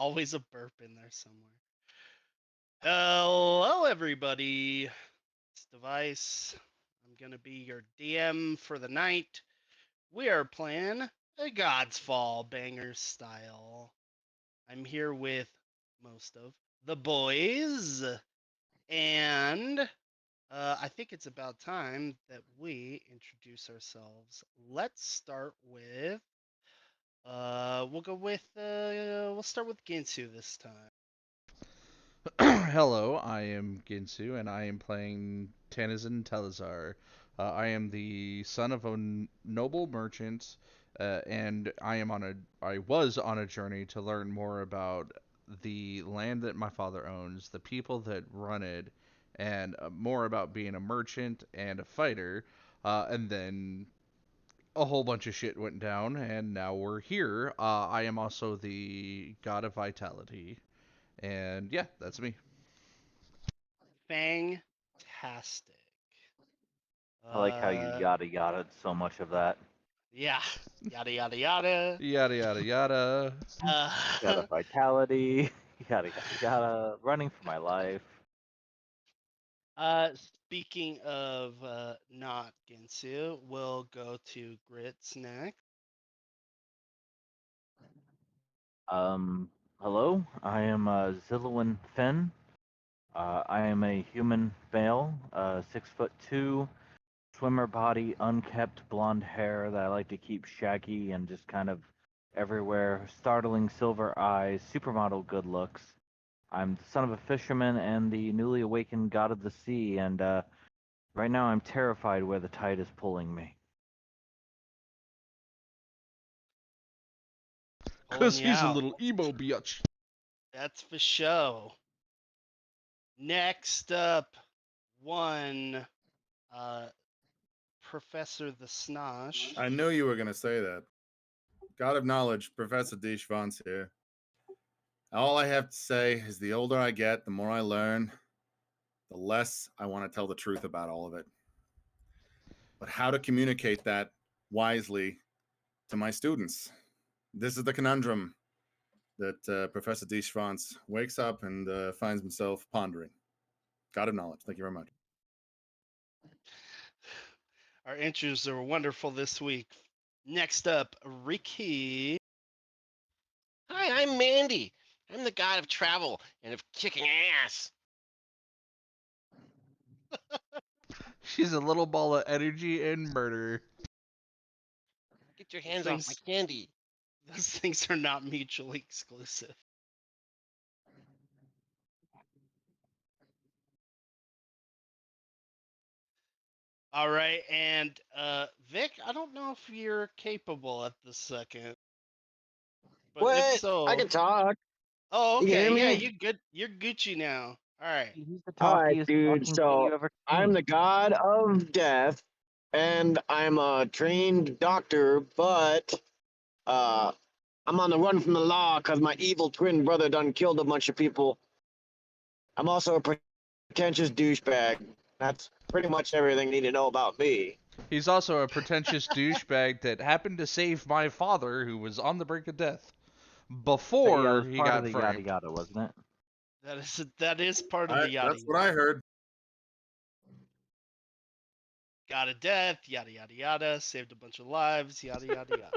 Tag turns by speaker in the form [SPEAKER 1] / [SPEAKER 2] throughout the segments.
[SPEAKER 1] always a burp in there somewhere. Hello, everybody. It's Device. I'm gonna be your DM for the night. We are playing a Godsfall banger style. I'm here with most of the boys, and I think it's about time that we introduce ourselves. Let's start with we'll start with Ginsu this time.
[SPEAKER 2] Hello, I am Ginsu, and I am playing Tanizan Talizar. I am the son of a noble merchant, and I was on a journey to learn more about the land that my father owns, the people that run it, and more about being a merchant and a fighter. And then a whole bunch of shit went down, and now we're here. I am also the god of vitality, and yeah, that's me.
[SPEAKER 1] Fantastic.
[SPEAKER 3] I like how you yada yada so much of that.
[SPEAKER 1] Yeah, yada yada yada.
[SPEAKER 2] Yada yada yada.
[SPEAKER 3] Yada
[SPEAKER 1] Uh,
[SPEAKER 3] vitality, yada yada yada. Running for my life.
[SPEAKER 1] Speaking of not Ginsu, we'll go to Grits next.
[SPEAKER 3] Um, hello, I am Zillowin Fin. I am a human male, 6'2", swimmer body, unkept blonde hair that I like to keep shaggy and just kind of everywhere. Startling silver eyes, supermodel good looks. I'm the son of a fisherman and the newly awakened god of the sea, and right now I'm terrified where the tide is pulling me.
[SPEAKER 1] Pulling
[SPEAKER 2] 'Cause
[SPEAKER 1] you
[SPEAKER 2] he's a
[SPEAKER 1] out.
[SPEAKER 2] little emo bitch.
[SPEAKER 1] That's for show. Next up, one Professor the Snosh.
[SPEAKER 4] I knew you were going to say that. God of Knowledge, Professor D. Shvantz here. All I have to say is the older I get, the more I learn, the less I want to tell the truth about all of it. But how to communicate that wisely to my students? This is the conundrum that Professor D. Shvantz wakes up and finds himself pondering. God of Knowledge. Thank you very much.
[SPEAKER 1] Our intros are wonderful this week. Next up, Ricky.
[SPEAKER 5] Hi, I'm Mandee. I'm the god of travel and of kicking ass.
[SPEAKER 2] She's a little ball of energy and murder.
[SPEAKER 5] Get your hands off my candy.
[SPEAKER 1] Those things are not mutually exclusive. All right, and Vic, I don't know if you're capable at the second, but if
[SPEAKER 6] What?
[SPEAKER 1] so,
[SPEAKER 6] I can talk.
[SPEAKER 1] oh,
[SPEAKER 6] You can
[SPEAKER 1] okay,
[SPEAKER 6] hear
[SPEAKER 1] yeah,
[SPEAKER 6] me?
[SPEAKER 1] you're good. You're Gucci now. All right.
[SPEAKER 3] He's the
[SPEAKER 6] All right,
[SPEAKER 3] talkiest
[SPEAKER 6] dude.
[SPEAKER 3] fucking thing you
[SPEAKER 6] So
[SPEAKER 3] ever
[SPEAKER 6] I'm
[SPEAKER 3] seen.
[SPEAKER 6] the god of death, and I'm a trained doctor, but uh, I'm on the run from the law because my evil twin brother done killed a bunch of people. I'm also a pretentious douchebag. That's pretty much everything you need to know about me.
[SPEAKER 2] He's also a pretentious douchebag that happened to save my father, who was on the brink of death,
[SPEAKER 3] But yeah, it
[SPEAKER 2] before
[SPEAKER 3] was
[SPEAKER 2] he
[SPEAKER 3] part of
[SPEAKER 2] got
[SPEAKER 3] the yada
[SPEAKER 2] framed.
[SPEAKER 3] yada, wasn't it?
[SPEAKER 1] That is part of the yada
[SPEAKER 4] That's what I heard.
[SPEAKER 1] yada death, yada yada yada, saved a bunch of lives, yada yada yada.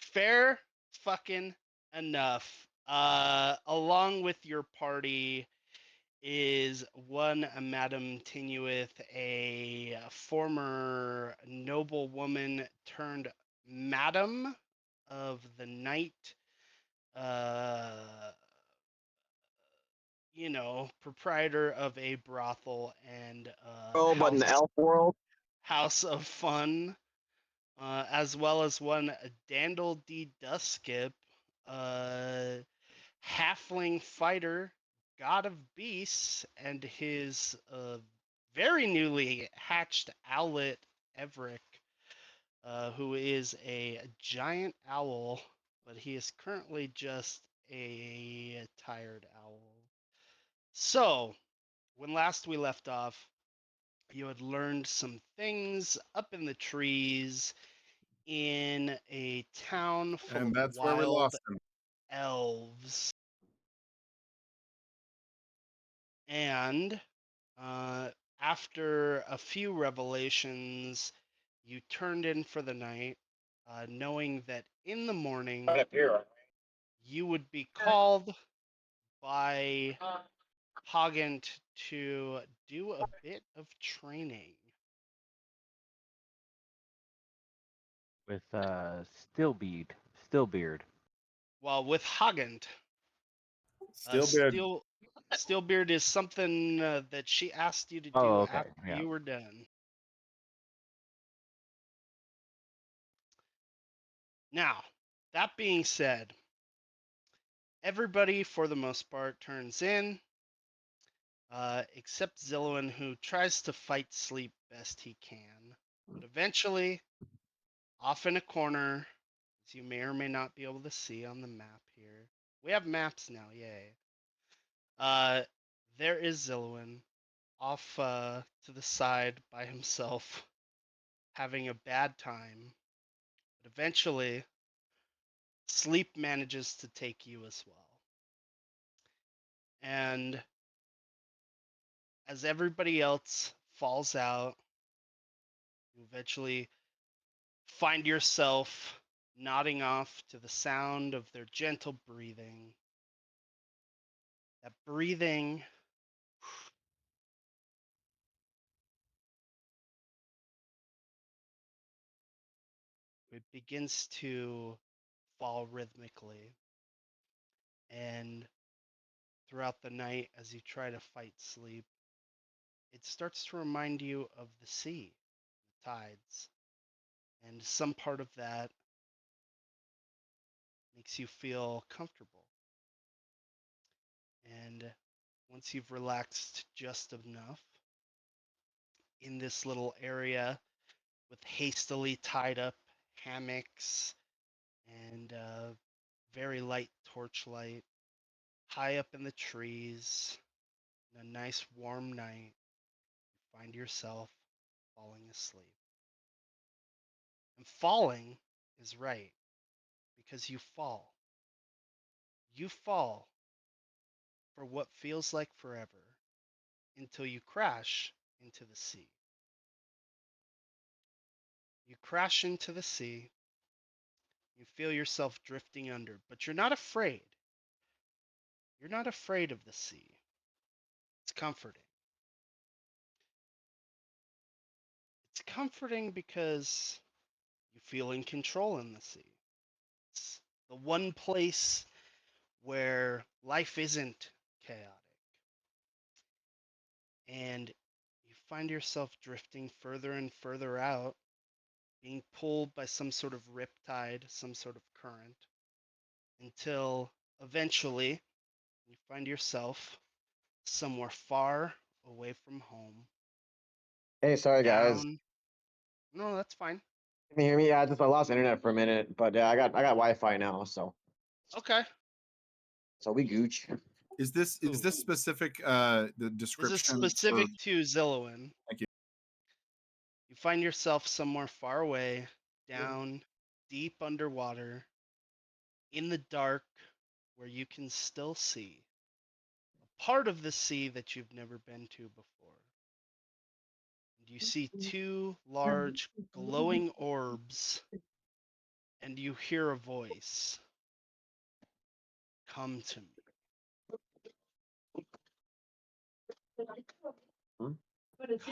[SPEAKER 1] Fair fucking enough. Along with your party is one Madame Tinuith, a former noblewoman turned madam of the night. Uh, proprietor of a brothel and
[SPEAKER 6] Oh, but in the elf world,
[SPEAKER 1] house of fun, as well as one DAndD Duskdip, uh, halfling fighter, god of beasts, and his very newly hatched owlet Everick, who is a giant owl, but he is currently just a tired owl. So, when last we left off, you had learned some things up in the trees in a town full
[SPEAKER 4] And
[SPEAKER 1] of
[SPEAKER 4] that's where we
[SPEAKER 1] wild
[SPEAKER 4] lost him.
[SPEAKER 1] elves. And after a few revelations, you turned in for the night, knowing that in the morning
[SPEAKER 6] Right up here.
[SPEAKER 1] you would be called by Hogant to do a bit of training.
[SPEAKER 3] With Stillbeard.
[SPEAKER 1] Well, with Hogant,
[SPEAKER 4] Stillbeard.
[SPEAKER 1] Steelbeard is something that she asked you to do
[SPEAKER 3] Oh, okay,
[SPEAKER 1] after
[SPEAKER 3] yeah.
[SPEAKER 1] you were done. Now, that being said, everybody for the most part turns in, except Zillowin, who tries to fight sleep best he can. But eventually, off in a corner, as you may or may not be able to see on the map here. We have maps now, yay. There is Zillowin, off to the side by himself, having a bad time. But eventually, sleep manages to take you as well. And as everybody else falls out, you eventually find yourself nodding off to the sound of their gentle breathing. That breathing it begins to fall rhythmically. And throughout the night, as you try to fight sleep, it starts to remind you of the sea, the tides. And some part of that makes you feel comfortable. And once you've relaxed just enough in this little area with hastily tied up hammocks and very light torchlight, high up in the trees, in a nice warm night, you find yourself falling asleep. And falling is right, because you fall. You fall for what feels like forever until you crash into the sea. You crash into the sea, you feel yourself drifting under, but you're not afraid. You're not afraid of the sea. It's comforting. It's comforting because you feel in control in the sea. It's the one place where life isn't chaotic. And you find yourself drifting further and further out, being pulled by some sort of riptide, some sort of current, until eventually you find yourself somewhere far away from home.
[SPEAKER 6] Hey, sorry guys.
[SPEAKER 1] Down. No, that's fine.
[SPEAKER 6] Can you hear me? Yeah, I lost internet for a minute, but I got Wi-Fi now, so
[SPEAKER 1] Okay.
[SPEAKER 6] we gooch.
[SPEAKER 4] Is this
[SPEAKER 1] Cool.
[SPEAKER 4] specific the
[SPEAKER 1] This
[SPEAKER 4] description?
[SPEAKER 1] is specific to Zillowin.
[SPEAKER 4] Thank you.
[SPEAKER 1] You find yourself somewhere far away, down, deep underwater, in the dark, where you can still see a part of the sea that you've never been to before. And you see two large glowing orbs, and you hear a voice. Come to me.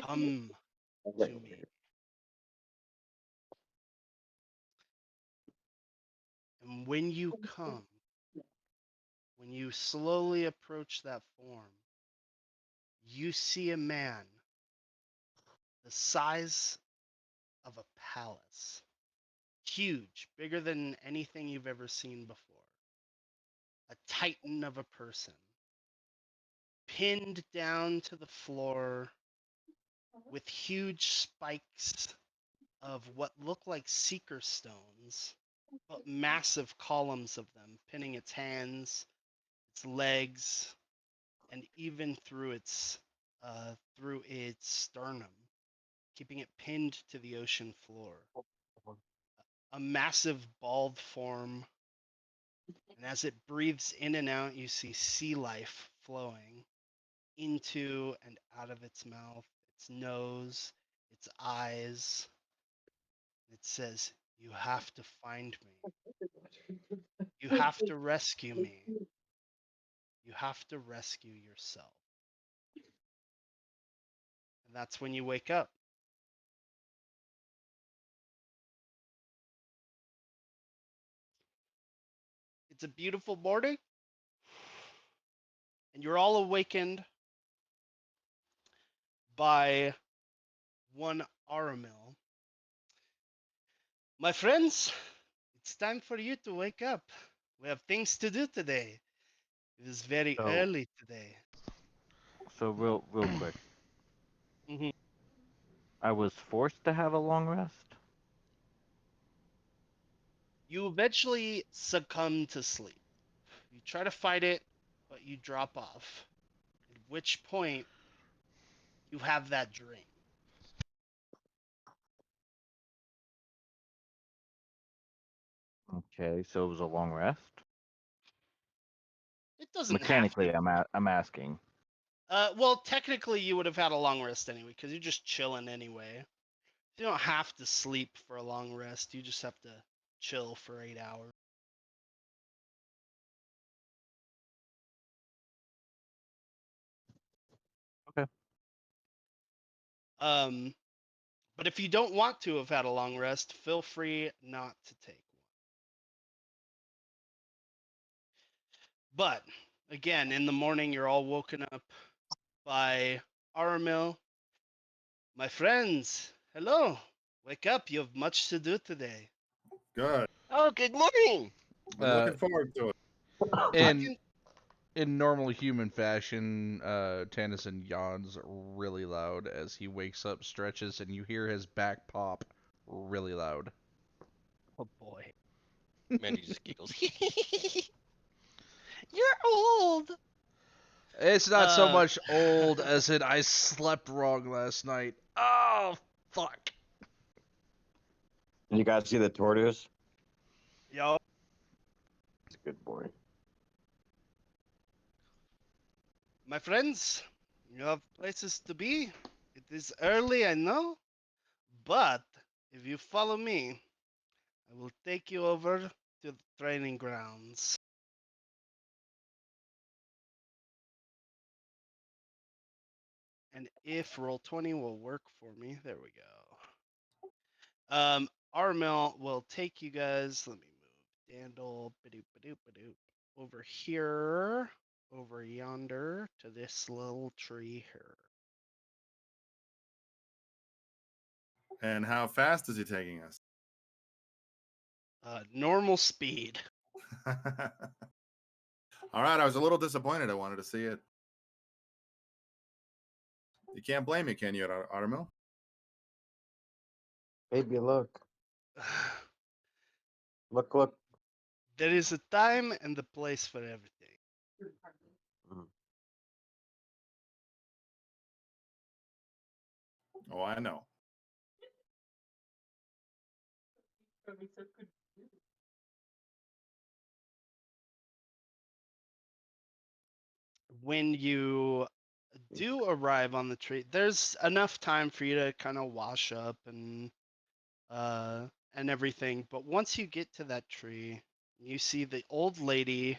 [SPEAKER 1] Come to me. And when you come, when you slowly approach that form, you see a man the size of a palace. Huge, bigger than anything you've ever seen before. A titan of a person. Pinned down to the floor with huge spikes of what look like seeker stones, but massive columns of them, pinning its hands, its legs, and even through its sternum, keeping it pinned to the ocean floor. A massive bald form And as it breathes in and out, you see sea life flowing into and out of its mouth, its nose, its eyes. It says, "You have to find me. You have to rescue me. You have to rescue yourself." And that's when you wake up. It's a beautiful morning, and you're all awakened by one Aramil. "My friends, it's time for you to wake up. We have things to do today. It is very
[SPEAKER 3] So,
[SPEAKER 1] early today."
[SPEAKER 3] so real quick.
[SPEAKER 1] Mhm.
[SPEAKER 3] I was forced to have a long rest.
[SPEAKER 1] You eventually succumb to sleep. You try to fight it, but you drop off. At which point, you have that dream.
[SPEAKER 3] Okay, so it was a long rest.
[SPEAKER 1] It doesn't have to.
[SPEAKER 3] Mechanically, I'm asking.
[SPEAKER 1] Well, technically, you would have had a long rest anyway, because you're just chilling anyway. You don't have to sleep for a long rest. You just have to chill for 8 hours.
[SPEAKER 3] Okay.
[SPEAKER 1] But if you don't want to have had a long rest, feel free not to take one. But again, in the morning, you're all woken up by Aramil. "My friends, hello. Wake up. You have much to do today."
[SPEAKER 4] Good.
[SPEAKER 5] Oh, good morning.
[SPEAKER 4] Been
[SPEAKER 2] Uh,
[SPEAKER 4] looking forward to it.
[SPEAKER 2] in in normal human fashion, Tanizan yawns really loud as he wakes up, stretches, and you hear his back pop really loud.
[SPEAKER 1] Oh boy.
[SPEAKER 5] Mandee just giggles.
[SPEAKER 1] You're old.
[SPEAKER 2] It's not so
[SPEAKER 1] Uh,
[SPEAKER 2] much old as in I slept wrong last night. Oh, fuck.
[SPEAKER 6] You guys see the tortoise?
[SPEAKER 1] Yo,
[SPEAKER 6] It's a good boy.
[SPEAKER 1] my friends, you have places to be. It is early, I know, but if you follow me, I will take you over to the training grounds. And if Roll20 will work for me, there we go. Armel will take you guys. Let me move Dandil over here, over yonder to this little tree here.
[SPEAKER 4] And how fast is he taking us?
[SPEAKER 1] Normal speed.
[SPEAKER 4] All right, I was a little disappointed. I wanted to see it. You can't blame me, can you, Artemil?
[SPEAKER 6] Baby, look. Look.
[SPEAKER 1] There is a time and a place for everything.
[SPEAKER 4] Oh, I know.
[SPEAKER 1] When you do arrive on the tree, there's enough time for you to kind of wash up and everything. But once you get to that tree, you see the old lady.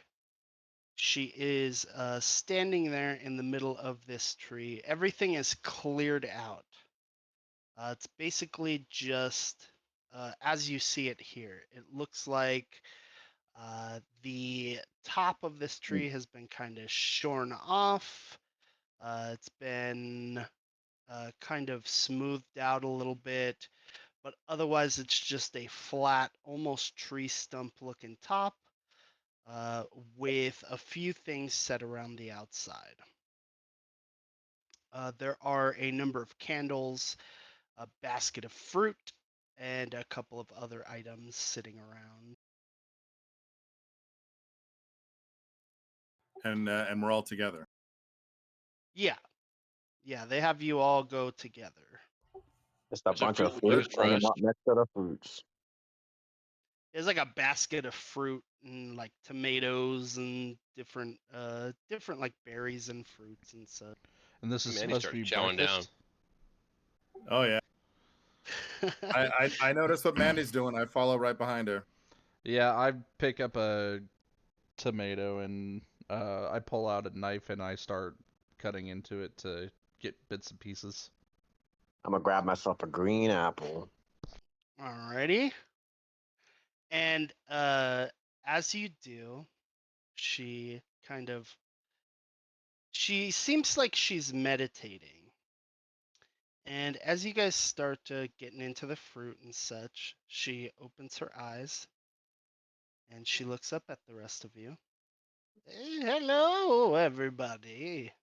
[SPEAKER 1] She is standing there in the middle of this tree. Everything is cleared out. It's basically just as you see it here. It looks like the top of this tree has been kind of shorn off. It's been kind of smoothed out a little bit, but otherwise it's just a flat, almost tree stump looking top with a few things set around the outside. There are a number of candles, a basket of fruit, and a couple of other items sitting around.
[SPEAKER 4] And we're all together.
[SPEAKER 1] Yeah, they have you all go together.
[SPEAKER 6] Just a
[SPEAKER 7] Is there
[SPEAKER 6] bunch of
[SPEAKER 7] fruit and
[SPEAKER 6] fruit.
[SPEAKER 7] veg
[SPEAKER 6] Line 'em
[SPEAKER 7] first?
[SPEAKER 6] up next to the fruits.
[SPEAKER 1] He has like a basket of fruit and like tomatoes and different like berries and fruits and such.
[SPEAKER 2] And this is
[SPEAKER 5] Mandee
[SPEAKER 2] supposed to
[SPEAKER 5] started
[SPEAKER 2] be
[SPEAKER 5] chowing down.
[SPEAKER 2] breakfast.
[SPEAKER 4] Oh yeah. I noticed what Mandy's doing. I follow right behind her.
[SPEAKER 2] Yeah, I pick up a tomato and I pull out a knife and I start cutting into it to get bits and pieces.
[SPEAKER 6] I'm gonna grab myself a green apple.
[SPEAKER 1] Alrighty. And as you do, she kind of she seems like she's meditating. And as you guys start getting into the fruit and such, she opens her eyes and she looks up at the rest of you. Hey, hello, everybody.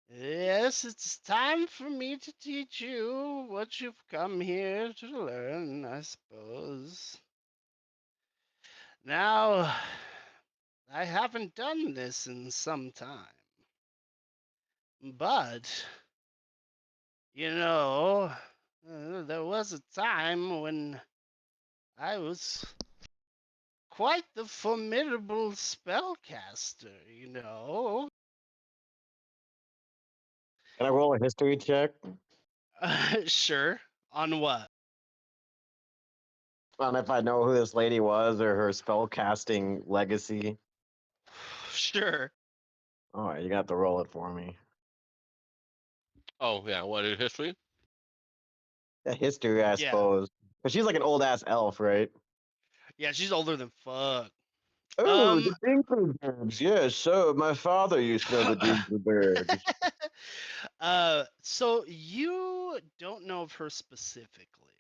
[SPEAKER 1] Yes, it's time for me to teach you what you've come here to learn, I suppose. Now, I haven't done this in some time, but, there was a time when I was quite the formidable spellcaster,
[SPEAKER 6] Can I roll a history check
[SPEAKER 1] Sure. On what?
[SPEAKER 6] on if I know who this lady was or her spell casting legacy?
[SPEAKER 1] Sure.
[SPEAKER 6] All right, you got to roll it for me.
[SPEAKER 5] Oh yeah, what is history?
[SPEAKER 6] Yeah, history, I
[SPEAKER 1] Yeah.
[SPEAKER 6] suppose. But she's like an old ass elf, right?
[SPEAKER 1] Yeah, she's older than fuck.
[SPEAKER 6] Oh, the Dinkelbergs. Yes, so my father used to know the Dinkelbergs.
[SPEAKER 1] So you don't know of her specifically,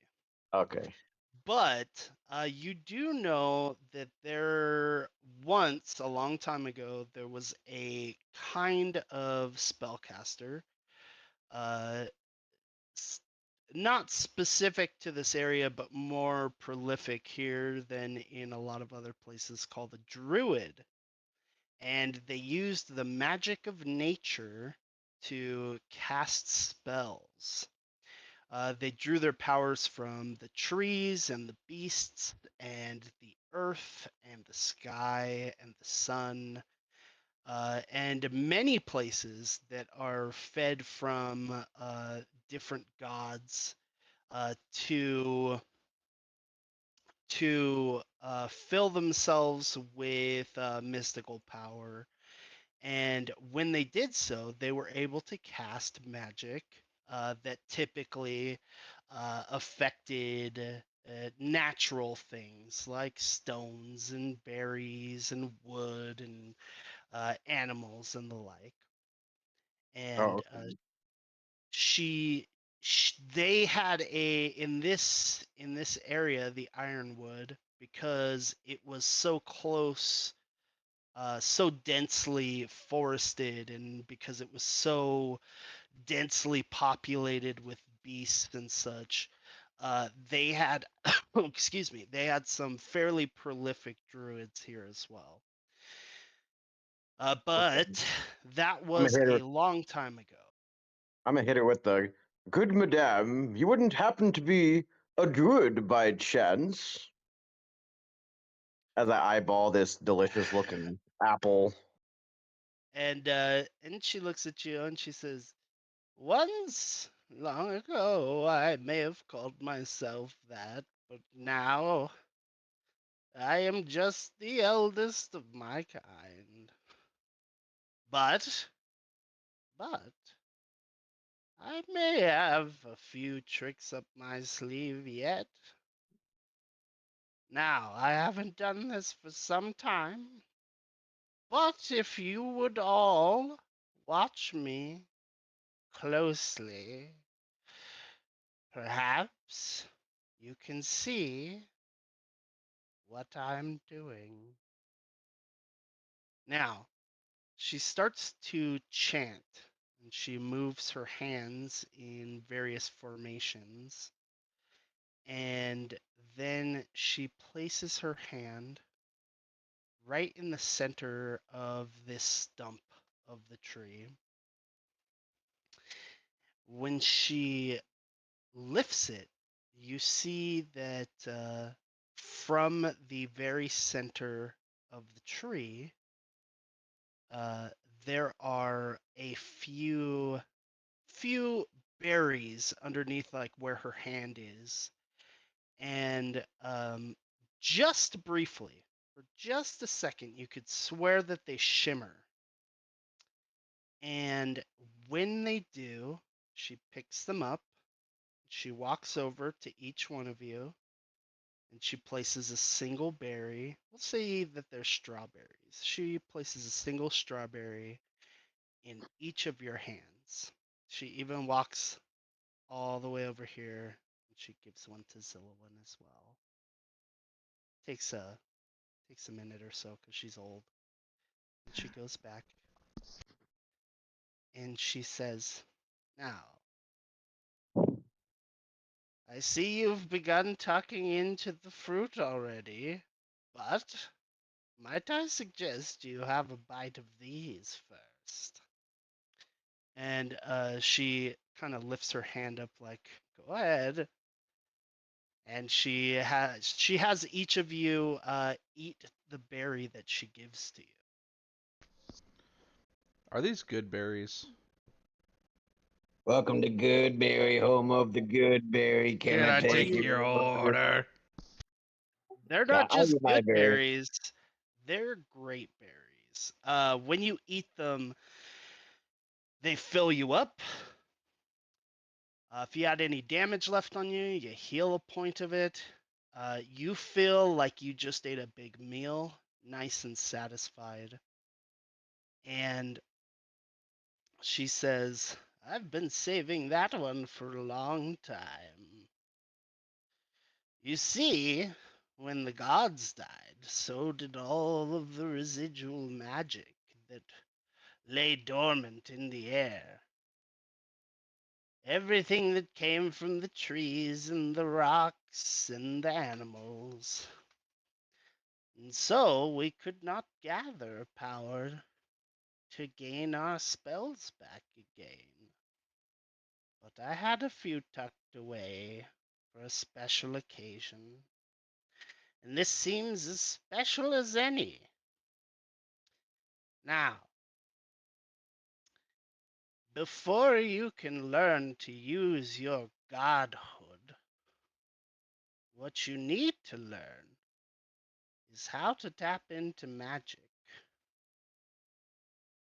[SPEAKER 6] Okay.
[SPEAKER 1] but you do know that there once, a long time ago, there was a kind of spellcaster, uh, not specific to this area, but more prolific here than in a lot of other places, called a druid. And they used the magic of nature to cast spells. They drew their powers from the trees and the beasts and the earth and the sky and the sun, and many places that are fed from different gods, to fill themselves with mystical power. And when they did so, they were able to cast magic that typically affected natural things like stones and berries and wood and animals and the like.
[SPEAKER 6] Oh,
[SPEAKER 1] And
[SPEAKER 6] okay.
[SPEAKER 1] she, they had in this area, the Ironwood, because it was so close, so densely forested, and because it was so densely populated with beasts and such, they had, excuse me, they had some fairly prolific druids here as well.
[SPEAKER 6] Okay.
[SPEAKER 1] But that
[SPEAKER 6] I'm gonna
[SPEAKER 1] was
[SPEAKER 6] hit her.
[SPEAKER 1] a long time ago.
[SPEAKER 6] I'm gonna hit her with the good madame. You wouldn't happen to be a druid by chance? As I eyeball this delicious looking apple.
[SPEAKER 1] And she looks at you and she says, "Once long ago, I may have called myself that, but now I am just the eldest of my kind. But, but, I may have a few tricks up my sleeve yet. Now, I haven't done this for some time, but if you would all watch me closely, perhaps you can see what I'm doing." Now, she starts to chant and she moves her hands in various formations. And then she places her hand right in the center of this stump of the tree. When she lifts it, you see that from the very center of the tree, there are a few berries underneath, like where her hand is, and just briefly, for just a second, you could swear that they shimmer. And when they do, she picks them up. She walks over to each one of you, and she places a single berry. We'll say that they're strawberries. She places a single strawberry in each of your hands. She even walks all the way over here, and she gives one to Zillowin as well. Takes a minute or so because she's old. And she goes back, and she says, "Now, I see you've begun tucking into the fruit already, but might I suggest you have a bite of these first?" And she kind of lifts her hand up, like, "Go ahead." And she has each of you eat the berry that she gives to you.
[SPEAKER 2] Are these good berries?
[SPEAKER 6] Welcome to Goodberry, home of the Goodberry. Can I take your order?
[SPEAKER 1] They're
[SPEAKER 6] Yeah,
[SPEAKER 1] not
[SPEAKER 6] I'll
[SPEAKER 1] just
[SPEAKER 6] eat my
[SPEAKER 1] good
[SPEAKER 6] berry.
[SPEAKER 1] berries, they're great berries. When you eat them, they fill you up. If you had any damage left on you, you heal a point of it. You feel like you just ate a big meal, nice and satisfied. And she says, "I've been saving that one for a long time. You see, when the gods died, so did all of the residual magic that lay dormant in the air. Everything that came from the trees and the rocks and the animals. And so we could not gather power to gain our spells back again. But I had a few tucked away for a special occasion, and this seems as special as any. Now, before you can learn to use your godhood, what you need to learn is how to tap into magic.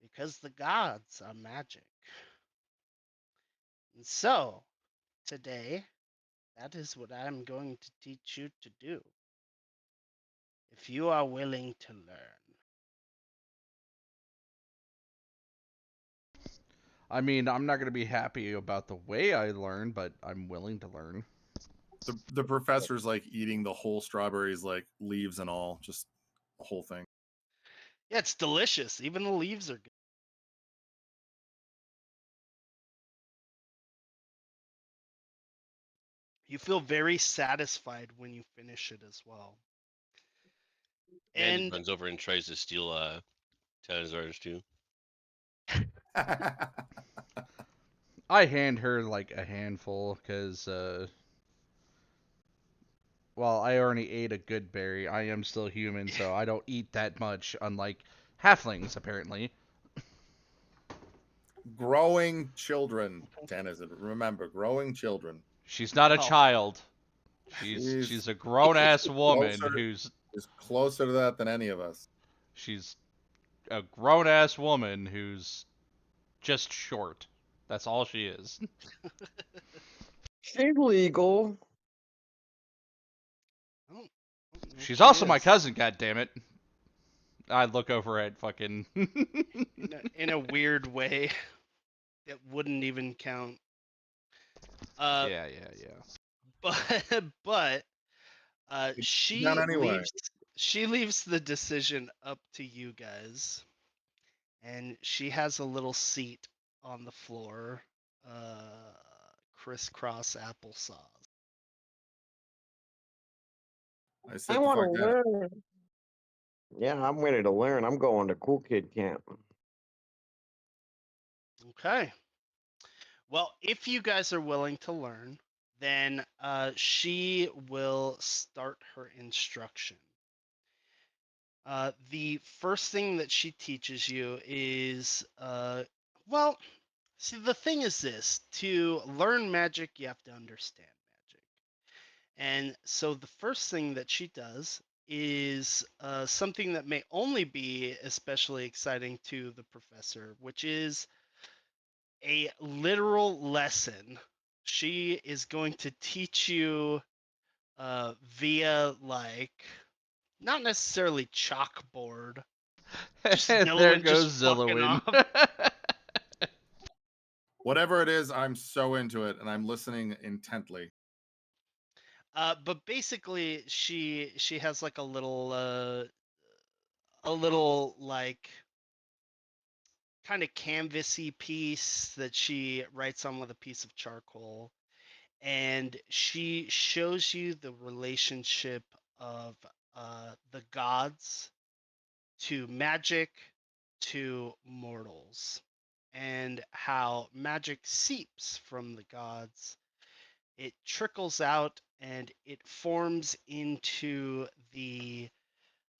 [SPEAKER 1] Because the gods are magic. And so, today, that is what I'm going to teach you to do. If you are willing to learn."
[SPEAKER 2] I mean, I'm not gonna be happy about the way I learn, but I'm willing to learn.
[SPEAKER 4] The professor's like eating the whole strawberries, like leaves and all, just the whole thing.
[SPEAKER 1] Yeah, it's delicious. Even the leaves are good. You feel very satisfied when you finish it as well.
[SPEAKER 5] Mandee
[SPEAKER 1] And
[SPEAKER 5] runs over and tries to steal Tanizar's too.
[SPEAKER 2] I hand her like a handful because, well, I already ate a good berry. I am still human, so I don't eat that much, unlike halflings, apparently.
[SPEAKER 4] Growing children, Tanizan. Remember, growing children.
[SPEAKER 2] She's not a
[SPEAKER 1] well,
[SPEAKER 2] child. She's a grown ass woman
[SPEAKER 4] closer,
[SPEAKER 2] who's
[SPEAKER 4] is closer to that than any of us.
[SPEAKER 2] she's a grown ass woman who's just short. That's all she is.
[SPEAKER 6] She's legal.
[SPEAKER 1] I don't know if
[SPEAKER 2] She's
[SPEAKER 1] she
[SPEAKER 2] also my
[SPEAKER 1] is.
[SPEAKER 2] cousin, goddammit. I look over at fucking
[SPEAKER 1] In a weird way that wouldn't even count.
[SPEAKER 2] yeah.
[SPEAKER 1] But
[SPEAKER 4] It's
[SPEAKER 1] she
[SPEAKER 4] done anyway.
[SPEAKER 1] leaves the decision up to you guys, and she has a little seat on the floor, crisscross applesauce.
[SPEAKER 4] I said
[SPEAKER 6] I
[SPEAKER 4] the
[SPEAKER 6] want
[SPEAKER 4] fuck
[SPEAKER 6] to
[SPEAKER 4] down.
[SPEAKER 6] learn. Yeah, I'm ready to learn. I'm going to Cool Kid Camp.
[SPEAKER 1] Okay. Well, if you guys are willing to learn, then she will start her instruction. The first thing that she teaches you is, well, see, the thing is this: to learn magic, you have to understand magic. And so the first thing that she does is something that may only be especially exciting to the professor, which is a literal lesson. She is going to teach you via, like, not necessarily chalkboard, just
[SPEAKER 2] There
[SPEAKER 1] Zillowin just
[SPEAKER 2] goes
[SPEAKER 1] fucking
[SPEAKER 2] Zillowin.
[SPEAKER 1] off.
[SPEAKER 4] Whatever it is, I'm so into it and I'm listening intently.
[SPEAKER 1] But basically, she has like a little like kind of canvasy piece that she writes on with a piece of charcoal, and she shows you the relationship of the gods to magic to mortals, and how magic seeps from the gods. It trickles out and it forms into the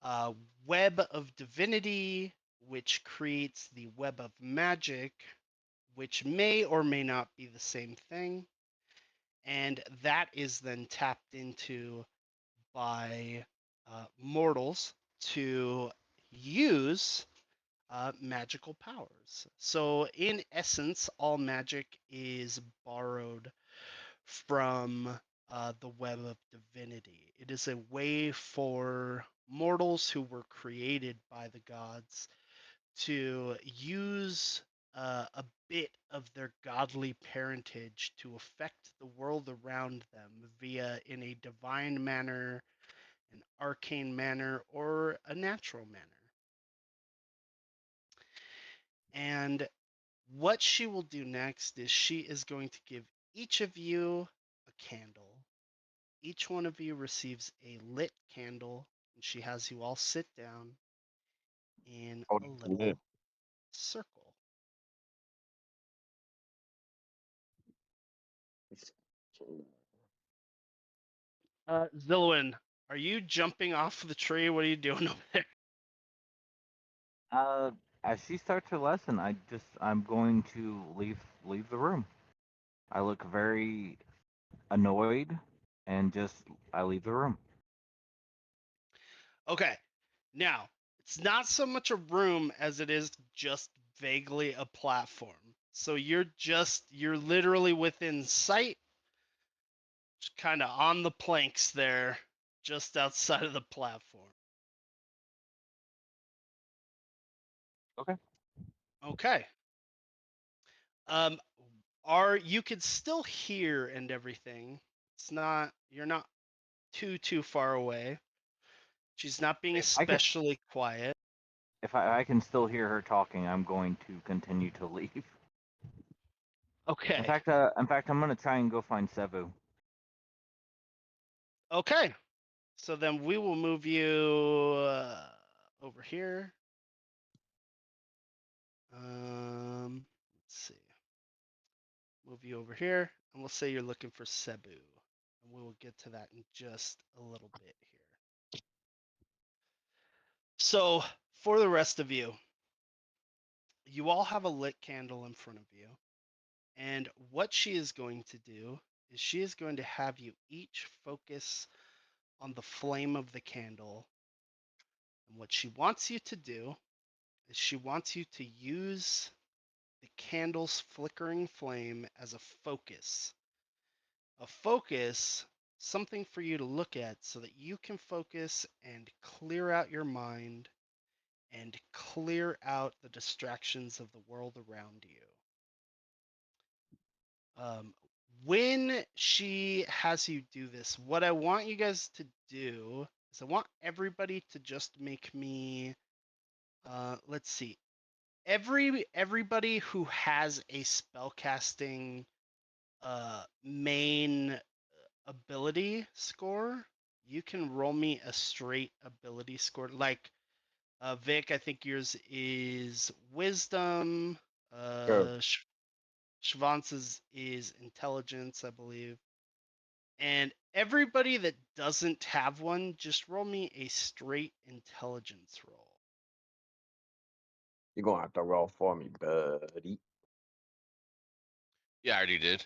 [SPEAKER 1] uh, web of divinity, which creates the web of magic, which may or may not be the same thing. And that is then tapped into by mortals to use magical powers. So, in essence, all magic is borrowed from the web of divinity. It is a way for mortals who were created by the gods to use a bit of their godly parentage to affect the world around them via in a divine manner, an arcane manner, or a natural manner. And what she will do next is she is going to give each of you a candle. Each one of you receives a lit candle, and she has you all sit down in
[SPEAKER 6] Oh,
[SPEAKER 1] a
[SPEAKER 6] lit.
[SPEAKER 1] little circle. Zillowin, are you jumping off the tree? What are you doing over there?
[SPEAKER 3] Uh, as she starts her lesson, I'm going to leave the room. I look very annoyed, and I leave the room.
[SPEAKER 1] Okay, now it's not so much a room as it is just vaguely a platform. So you're literally within sight, just kind of on the planks there, just outside of the platform.
[SPEAKER 3] Okay.
[SPEAKER 1] Okay. Um, are you could still hear and everything. It's not you're not too far away. She's not being
[SPEAKER 3] I can
[SPEAKER 1] especially quiet.
[SPEAKER 3] if I can still hear her talking, I'm going to continue to leave.
[SPEAKER 1] Okay.
[SPEAKER 3] In fact, I'm gonna try and go find Sevu.
[SPEAKER 1] Okay. So then we will move you over here. Let's see. Move you over here, and we'll say you're looking for Cebu, and we will get to that in just a little bit here. So for the rest of you, you all have a lit candle in front of you, and what she is going to do is she is going to have you each focus on the flame of the candle. And what she wants you to do is she wants you to use the candle's flickering flame as a focus. A focus, something for you to look at so that you can focus and clear out your mind and clear out the distractions of the world around you. Um, when she has you do this, what I want you guys to do is I want everybody to just make me, let's see, everybody who has a spellcasting main ability score, you can roll me a straight ability score. Like Vick, I think yours is wisdom.
[SPEAKER 6] Sure.
[SPEAKER 1] Shvantz's is intelligence, I believe. And everybody that doesn't have one, just roll me a straight intelligence roll.
[SPEAKER 6] You're gonna have to roll for me, buddy.
[SPEAKER 5] Yeah, I already did.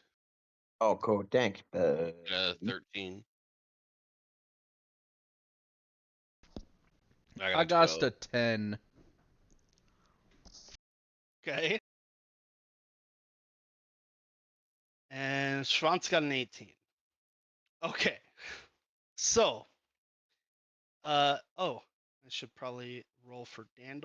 [SPEAKER 6] Oh, cool. Thanks, buddy.
[SPEAKER 5] 13.
[SPEAKER 2] I got
[SPEAKER 5] go.
[SPEAKER 2] a 10.
[SPEAKER 1] Okay. And Shvantz got an 18. Okay. So, I should probably roll for Dandil.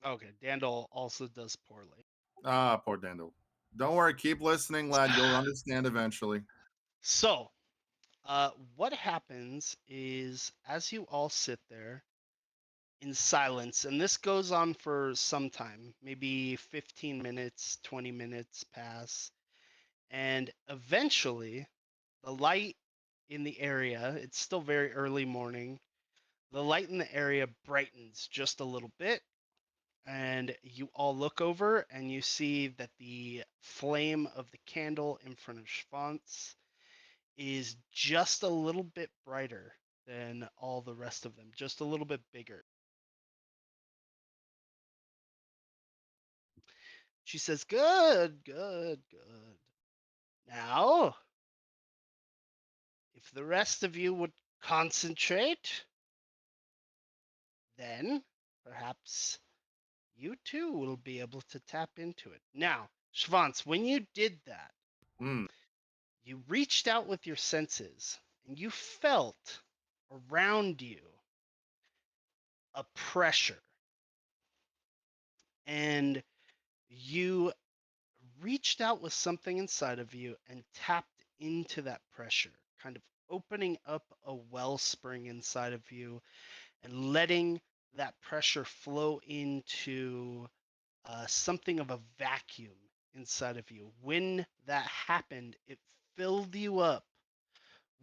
[SPEAKER 1] Okay, Dandil also does poorly.
[SPEAKER 4] Ah, poor Dandil. Don't worry, keep listening, lad. You'll understand eventually.
[SPEAKER 1] So, what happens is as you all sit there in silence, and this goes on for some time, maybe 15 minutes, 20 minutes pass, and eventually the light in the area, it's still very early morning, the light in the area brightens just a little bit, and you all look over and you see that the flame of the candle in front of Shvantz is just a little bit brighter than all the rest of them, just a little bit bigger. She says, "Good, good, good. Now, if the rest of you would concentrate, then perhaps you too will be able to tap into it." Now, Shvantz, when you did that,
[SPEAKER 4] Hmm.
[SPEAKER 1] you reached out with your senses and you felt around you a pressure. And you reached out with something inside of you and tapped into that pressure, kind of opening up a wellspring inside of you and letting that pressure flow into something of a vacuum inside of you. When that happened, it filled you up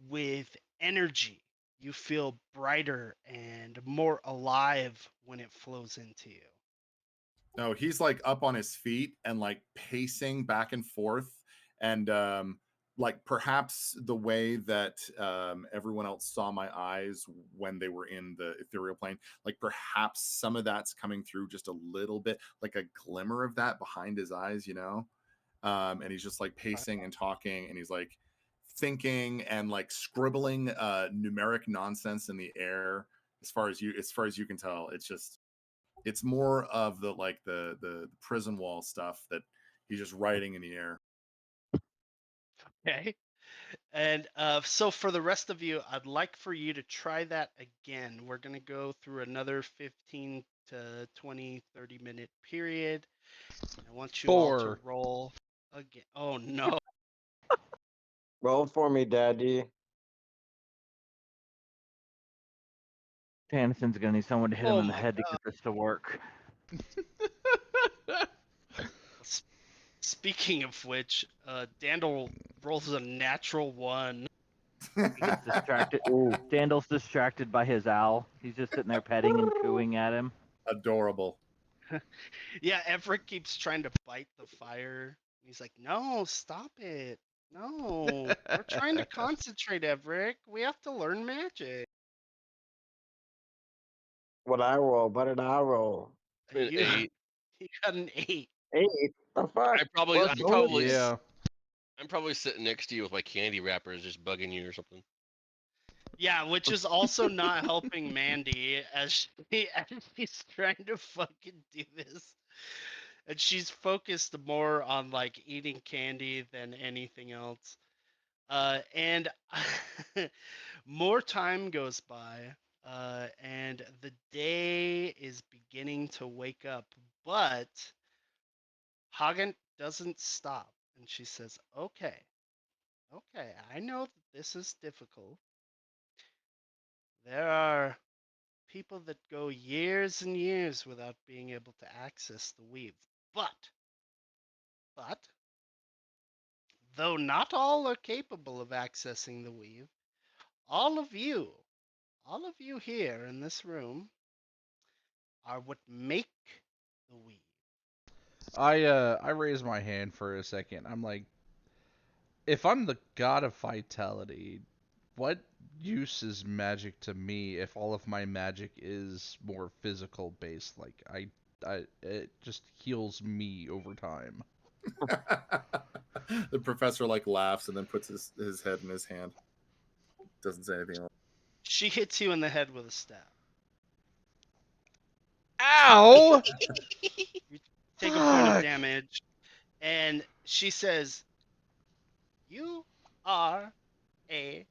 [SPEAKER 1] with energy. You feel brighter and more alive when it flows into you.
[SPEAKER 4] No, he's like up on his feet and like pacing back and forth. And like perhaps the way that everyone else saw my eyes when they were in the ethereal plane, like perhaps some of that's coming through just a little bit, like a glimmer of that behind his eyes, you know? And he's just like pacing and talking, and he's like thinking and like scribbling numeric nonsense in the air. As far as you can tell, it's more of the like the prison wall stuff that he's just writing in the air.
[SPEAKER 1] Okay. And so for the rest of you, I'd like for you to try that again. We're going to go through another 15 to 20, 30-minute period. I want you all to
[SPEAKER 2] 4.
[SPEAKER 1] roll again. Oh, no.
[SPEAKER 6] Roll for me, Daddy.
[SPEAKER 3] Tanizan's gonna need someone to hit him
[SPEAKER 1] Oh,
[SPEAKER 3] in the
[SPEAKER 1] my
[SPEAKER 3] head to
[SPEAKER 1] God.
[SPEAKER 3] get this to work.
[SPEAKER 1] Speaking of which, Dandil rolls a natural 1.
[SPEAKER 3] He gets distracted.
[SPEAKER 6] Ooh.
[SPEAKER 3] Dandil's distracted by his owl. He's just sitting there petting and cooing at him.
[SPEAKER 4] Adorable.
[SPEAKER 1] Yeah, Everett keeps trying to bite the fire. He's like, "No, stop it. No, we're trying to concentrate, Everett. We have to learn magic."
[SPEAKER 6] What I roll? What did I roll?
[SPEAKER 5] An
[SPEAKER 1] You,
[SPEAKER 5] 8.
[SPEAKER 1] you got an 8.
[SPEAKER 6] 8. The fuck?
[SPEAKER 5] I probably,
[SPEAKER 6] What
[SPEAKER 5] I'm
[SPEAKER 6] bonus?
[SPEAKER 5] probably,
[SPEAKER 2] Yeah.
[SPEAKER 5] I'm probably sitting next to you with my candy wrappers, just bugging you or something.
[SPEAKER 1] Yeah, which is also not helping Mandee as she's trying to fucking do this. And she's focused more on like eating candy than anything else. And more time goes by, and the day is beginning to wake up, but Hagen doesn't stop. And she says, "Okay, okay, I know that this is difficult. There are people that go years and years without being able to access the weave. But, though not all are capable of accessing the weave, all of you, all of you here in this room are what make the weave.
[SPEAKER 2] I raise my hand for a second. I'm like, if I'm the god of vitality, what use is magic to me if all of my magic is more physical based? Like it just heals me over time.
[SPEAKER 4] The professor like laughs and then puts his head in his hand. Doesn't say anything else.
[SPEAKER 1] She hits you in the head with a staff.
[SPEAKER 2] Ow!
[SPEAKER 1] Take a point of damage, and she says, "You are a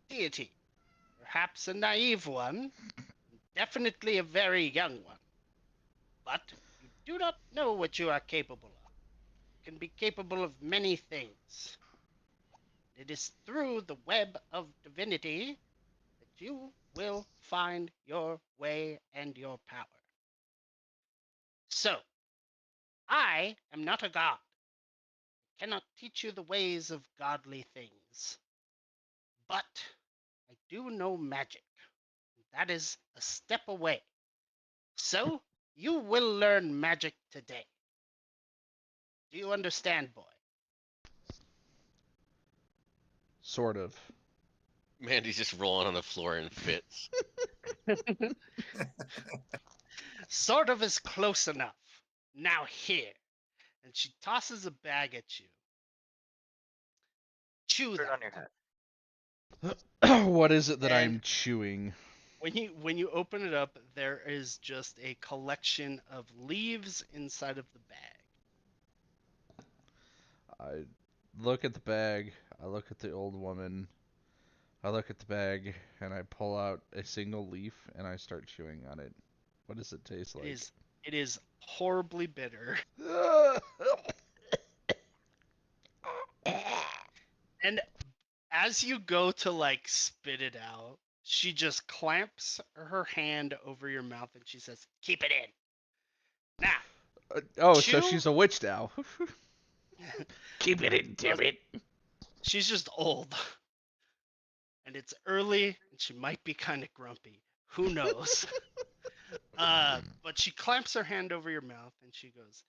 [SPEAKER 1] deity, perhaps a naive one, definitely a very young one, but you do not know what you are capable of. You can be capable of many things. It is through the web of divinity that you will find your way and your power. So, I am not a god. I cannot teach you the ways of godly things. But I do know magic. That is a step away. So, you will learn magic today. Do you understand, boy?"
[SPEAKER 2] Sort of.
[SPEAKER 5] Mandee's just rolling on the floor in fits.
[SPEAKER 1] Sort of is close enough. Now here. And she tosses a bag at you. Chew
[SPEAKER 3] Put it
[SPEAKER 1] that.
[SPEAKER 3] on your head.
[SPEAKER 2] What is it that
[SPEAKER 1] And
[SPEAKER 2] I'm chewing?
[SPEAKER 1] when you open it up, there is just a collection of leaves inside of the bag.
[SPEAKER 2] I look at the bag, I look at the old woman, I look at the bag, and I pull out a single leaf and I start chewing on it. What does it taste like?
[SPEAKER 1] It is horribly bitter. And as you go to like spit it out, she just clamps her hand over your mouth and she says, "Keep it in." Now,
[SPEAKER 2] Oh, so
[SPEAKER 1] chew.
[SPEAKER 2] she's a witch now.
[SPEAKER 5] Keep it in, damn it.
[SPEAKER 1] She's just old. And it's early and she might be kind of grumpy. Who knows? But she clamps her hand over your mouth and she goes,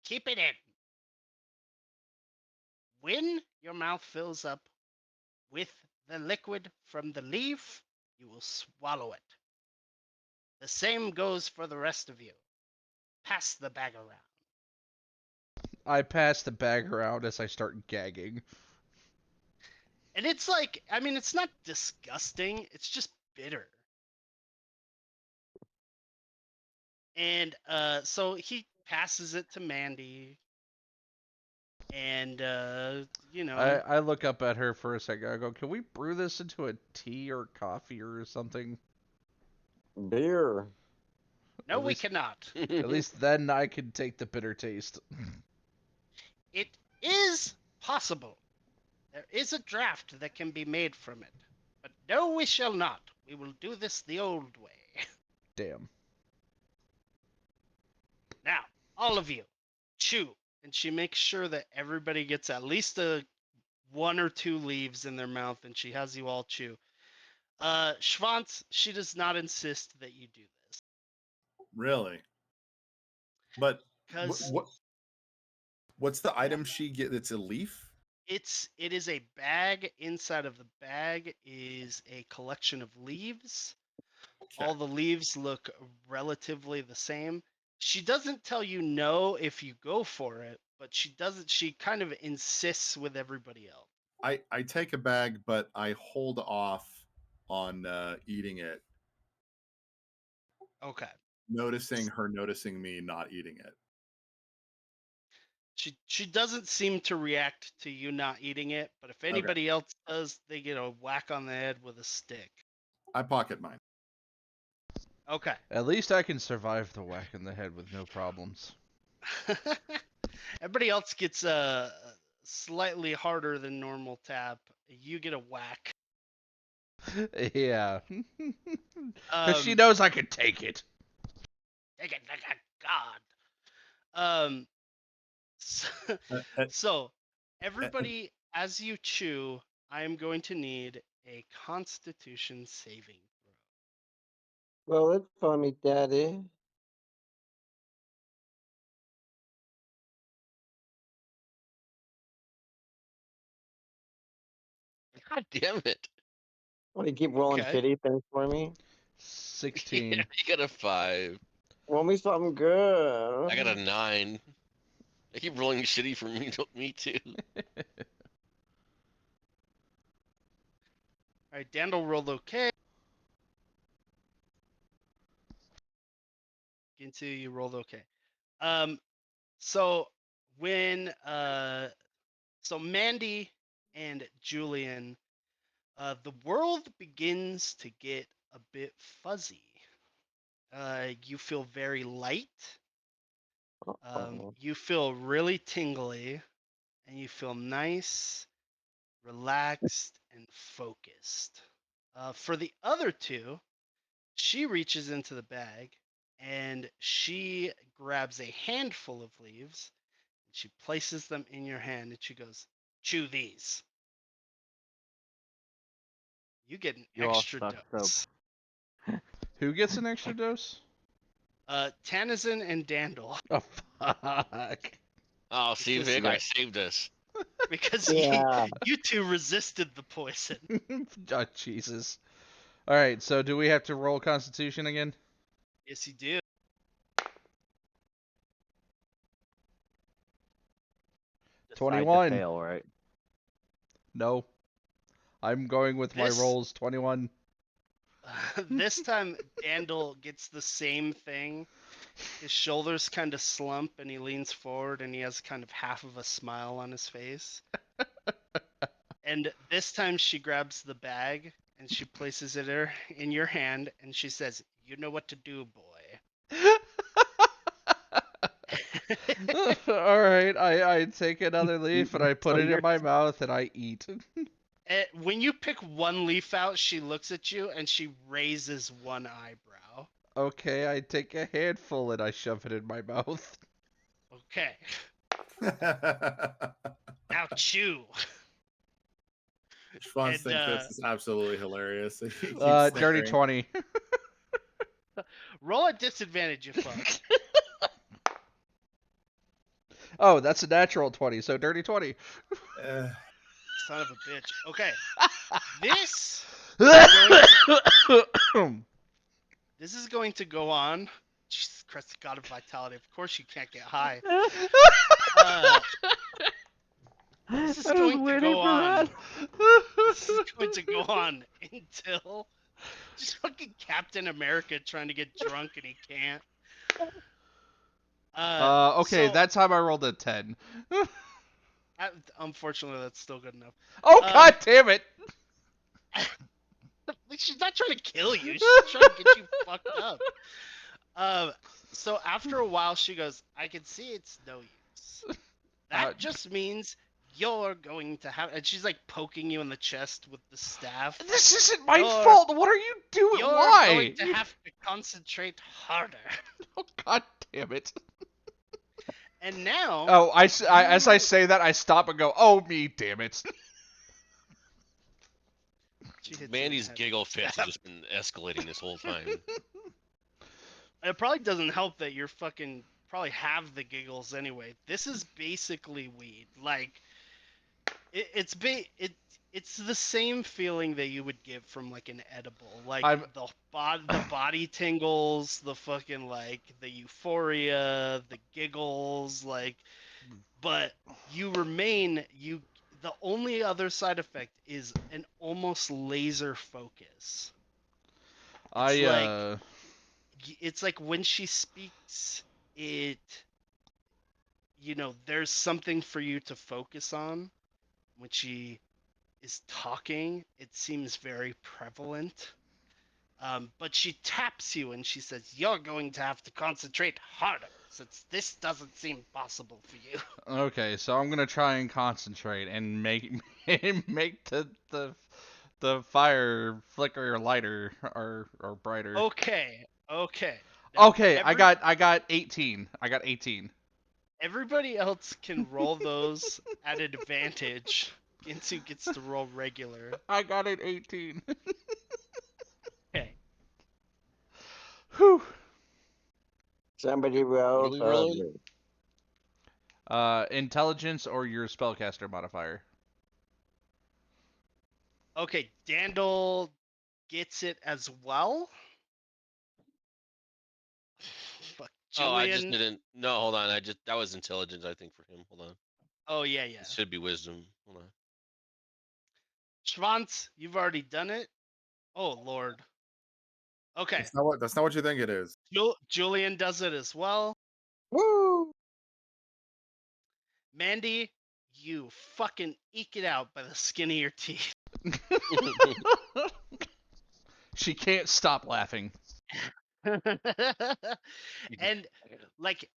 [SPEAKER 1] "Keep it in. When your mouth fills up with the liquid from the leaf, you will swallow it. The same goes for the rest of you. Pass the bag around."
[SPEAKER 2] I pass the bag around as I start gagging.
[SPEAKER 1] And it's like, I mean, it's not disgusting, it's just bitter. And so he passes it to Mandee. And, you know,
[SPEAKER 2] I look up at her for a second. I go, "Can we brew this into a tea or coffee or something?"
[SPEAKER 6] Beer.
[SPEAKER 1] no,
[SPEAKER 2] at
[SPEAKER 1] we
[SPEAKER 2] least-
[SPEAKER 1] cannot.
[SPEAKER 2] At least then I can take the bitter taste.
[SPEAKER 1] It is possible. There is a draft that can be made from it. But no, we shall not. We will do this the old way.
[SPEAKER 2] Damn.
[SPEAKER 1] Now, all of you, chew. And she makes sure that everybody gets at least one or two leaves in their mouth, and she has you all chew. Shvantz, she does not insist that you do this.
[SPEAKER 4] Really? But
[SPEAKER 1] Because
[SPEAKER 4] what's the item she get that's a leaf?
[SPEAKER 1] it is a bag. Inside of the bag is a collection of leaves. All the leaves look relatively the same. She doesn't tell you no if you go for it, but she kind of insists with everybody else.
[SPEAKER 4] I take a bag, but I hold off on eating it,
[SPEAKER 1] Okay.
[SPEAKER 4] noticing her noticing me not eating it.
[SPEAKER 1] She doesn't seem to react to you not eating it, but if anybody else does, they get a whack on the head with a stick.
[SPEAKER 4] I pocket mine.
[SPEAKER 1] Okay.
[SPEAKER 2] At least I can survive the whack in the head with no problems.
[SPEAKER 1] Everybody else gets a slightly harder than normal tap. You get a whack.
[SPEAKER 2] Yeah. Because she knows I can take it.
[SPEAKER 1] Take it like a god. So everybody, as you chew, I am going to need a Constitution saving throw.
[SPEAKER 6] Roll it for me, Daddy.
[SPEAKER 5] God damn it.
[SPEAKER 6] Want to keep rolling
[SPEAKER 1] Okay.
[SPEAKER 6] shitty things for me?
[SPEAKER 2] 16.
[SPEAKER 5] Yeah, you got a 5.
[SPEAKER 6] Roll me something good.
[SPEAKER 5] I got a 9. I keep rolling shitty for me too.
[SPEAKER 1] All right, Dandil rolled okay. Into you rolled okay. So when so Mandee and Julian, the world begins to get a bit fuzzy. You feel very light.
[SPEAKER 6] Uh-oh.
[SPEAKER 1] You feel really tingly, and you feel nice, relaxed, and focused. For the other two, she reaches into the bag and she grabs a handful of leaves and she places them in your hand and she goes, "Chew these." You get an
[SPEAKER 3] You all
[SPEAKER 1] extra
[SPEAKER 3] suck so.
[SPEAKER 1] dose.
[SPEAKER 2] Who gets an extra dose?
[SPEAKER 1] Tanizan and Dandil,
[SPEAKER 2] Oh, fuck.
[SPEAKER 5] Oh, see,
[SPEAKER 1] Because-
[SPEAKER 5] Vic,
[SPEAKER 3] Yeah.
[SPEAKER 5] I saved us.
[SPEAKER 1] because
[SPEAKER 6] Yeah.
[SPEAKER 1] you two resisted the poison.
[SPEAKER 2] Oh, Jesus. Alright, so do we have to roll Constitution again?
[SPEAKER 1] Yes, you do.
[SPEAKER 3] Decide
[SPEAKER 2] 21.
[SPEAKER 3] to fail, right?
[SPEAKER 2] No. I'm going with my
[SPEAKER 1] This-
[SPEAKER 2] rolls. 21.
[SPEAKER 1] This time, Dandil gets the same thing. His shoulders kind of slump and he leans forward and he has kind of half of a smile on his face. And this time she grabs the bag and she places it in your hand and she says, "You know what to do, boy."
[SPEAKER 2] Alright, I take another leaf and I put
[SPEAKER 6] So
[SPEAKER 2] it in
[SPEAKER 6] you're-
[SPEAKER 2] my mouth and I eat.
[SPEAKER 1] When you pick one leaf out, she looks at you and she raises one eyebrow.
[SPEAKER 2] Okay, I take a handful and I shove it in my mouth.
[SPEAKER 1] Okay, now chew.
[SPEAKER 4] Shvantz
[SPEAKER 1] And,
[SPEAKER 4] thinks this is absolutely hilarious. He keeps
[SPEAKER 2] Dirty
[SPEAKER 4] snickering.
[SPEAKER 2] 20.
[SPEAKER 1] Roll at disadvantage, you fuck.
[SPEAKER 2] Oh, that's a natural 20, so dirty 20.
[SPEAKER 4] Uh,
[SPEAKER 1] Son of a bitch. Okay, this is going to go on. Jesus Christ, God of Vitality. Of course you can't get high. This is
[SPEAKER 3] I was
[SPEAKER 1] going to
[SPEAKER 3] waiting
[SPEAKER 1] go
[SPEAKER 3] for
[SPEAKER 1] on.
[SPEAKER 3] that.
[SPEAKER 1] This is going to go on until just fucking Captain America trying to get drunk and he can't.
[SPEAKER 2] Okay,
[SPEAKER 1] So,
[SPEAKER 2] that time I rolled a 10.
[SPEAKER 1] unfortunately, that's still good enough.
[SPEAKER 2] Oh, god damn it!
[SPEAKER 1] She's not trying to kill you. She's trying to get you fucked up. So after a while, she goes, "I can see it's no use. That just means you're going to have." And she's like poking you in the chest with the staff.
[SPEAKER 2] This isn't my
[SPEAKER 1] You're-
[SPEAKER 2] fault! What are you doing?
[SPEAKER 1] You're
[SPEAKER 2] Why?
[SPEAKER 1] going to have to concentrate harder.
[SPEAKER 2] Oh, god damn it.
[SPEAKER 1] And now,
[SPEAKER 2] Oh, as I say that, I stop and go, oh, me, damn it.
[SPEAKER 1] she hits you in the
[SPEAKER 5] Mandy's
[SPEAKER 1] head.
[SPEAKER 5] giggle fits have just been escalating this whole time.
[SPEAKER 1] It probably doesn't help that you're fucking probably have the giggles anyway. This is basically weed. Like it's the same feeling that you would get from like an edible. Like the body tingles, the fucking like the euphoria, the giggles, like but you remain the only other side effect is an almost laser focus. It's like when she speaks, there's something for you to focus on. When she is talking, it seems very prevalent. But she taps you and she says, "You're going to have to concentrate harder since this doesn't seem possible for you."
[SPEAKER 2] Okay, so I'm gonna try and concentrate and make the fire flicker lighter or brighter.
[SPEAKER 1] Okay. Now,
[SPEAKER 2] Okay, I got 18. I got 18.
[SPEAKER 1] Everybody else can roll those at advantage. Ginsu gets to roll regular.
[SPEAKER 2] I got an 18.
[SPEAKER 1] Okay.
[SPEAKER 2] Whew.
[SPEAKER 6] Somebody roll
[SPEAKER 5] What are we
[SPEAKER 6] for
[SPEAKER 5] rolling?
[SPEAKER 6] me.
[SPEAKER 2] Intelligence or your spellcaster modifier.
[SPEAKER 1] Okay, Dandil gets it as well. Fuck,
[SPEAKER 5] Oh, I just
[SPEAKER 1] Julian.
[SPEAKER 5] didn't. No, hold on. That was intelligence, I think, for him. Hold on.
[SPEAKER 1] Oh yeah.
[SPEAKER 5] It should be wisdom. Hold on.
[SPEAKER 1] Shvantz, you've already done it. Oh lord. Okay,
[SPEAKER 4] That's not what you think it is.
[SPEAKER 1] Julian does it as well.
[SPEAKER 6] Woo!
[SPEAKER 1] Mandee, you fucking eke it out by the skin of your teeth.
[SPEAKER 2] She can't stop laughing.
[SPEAKER 1] And like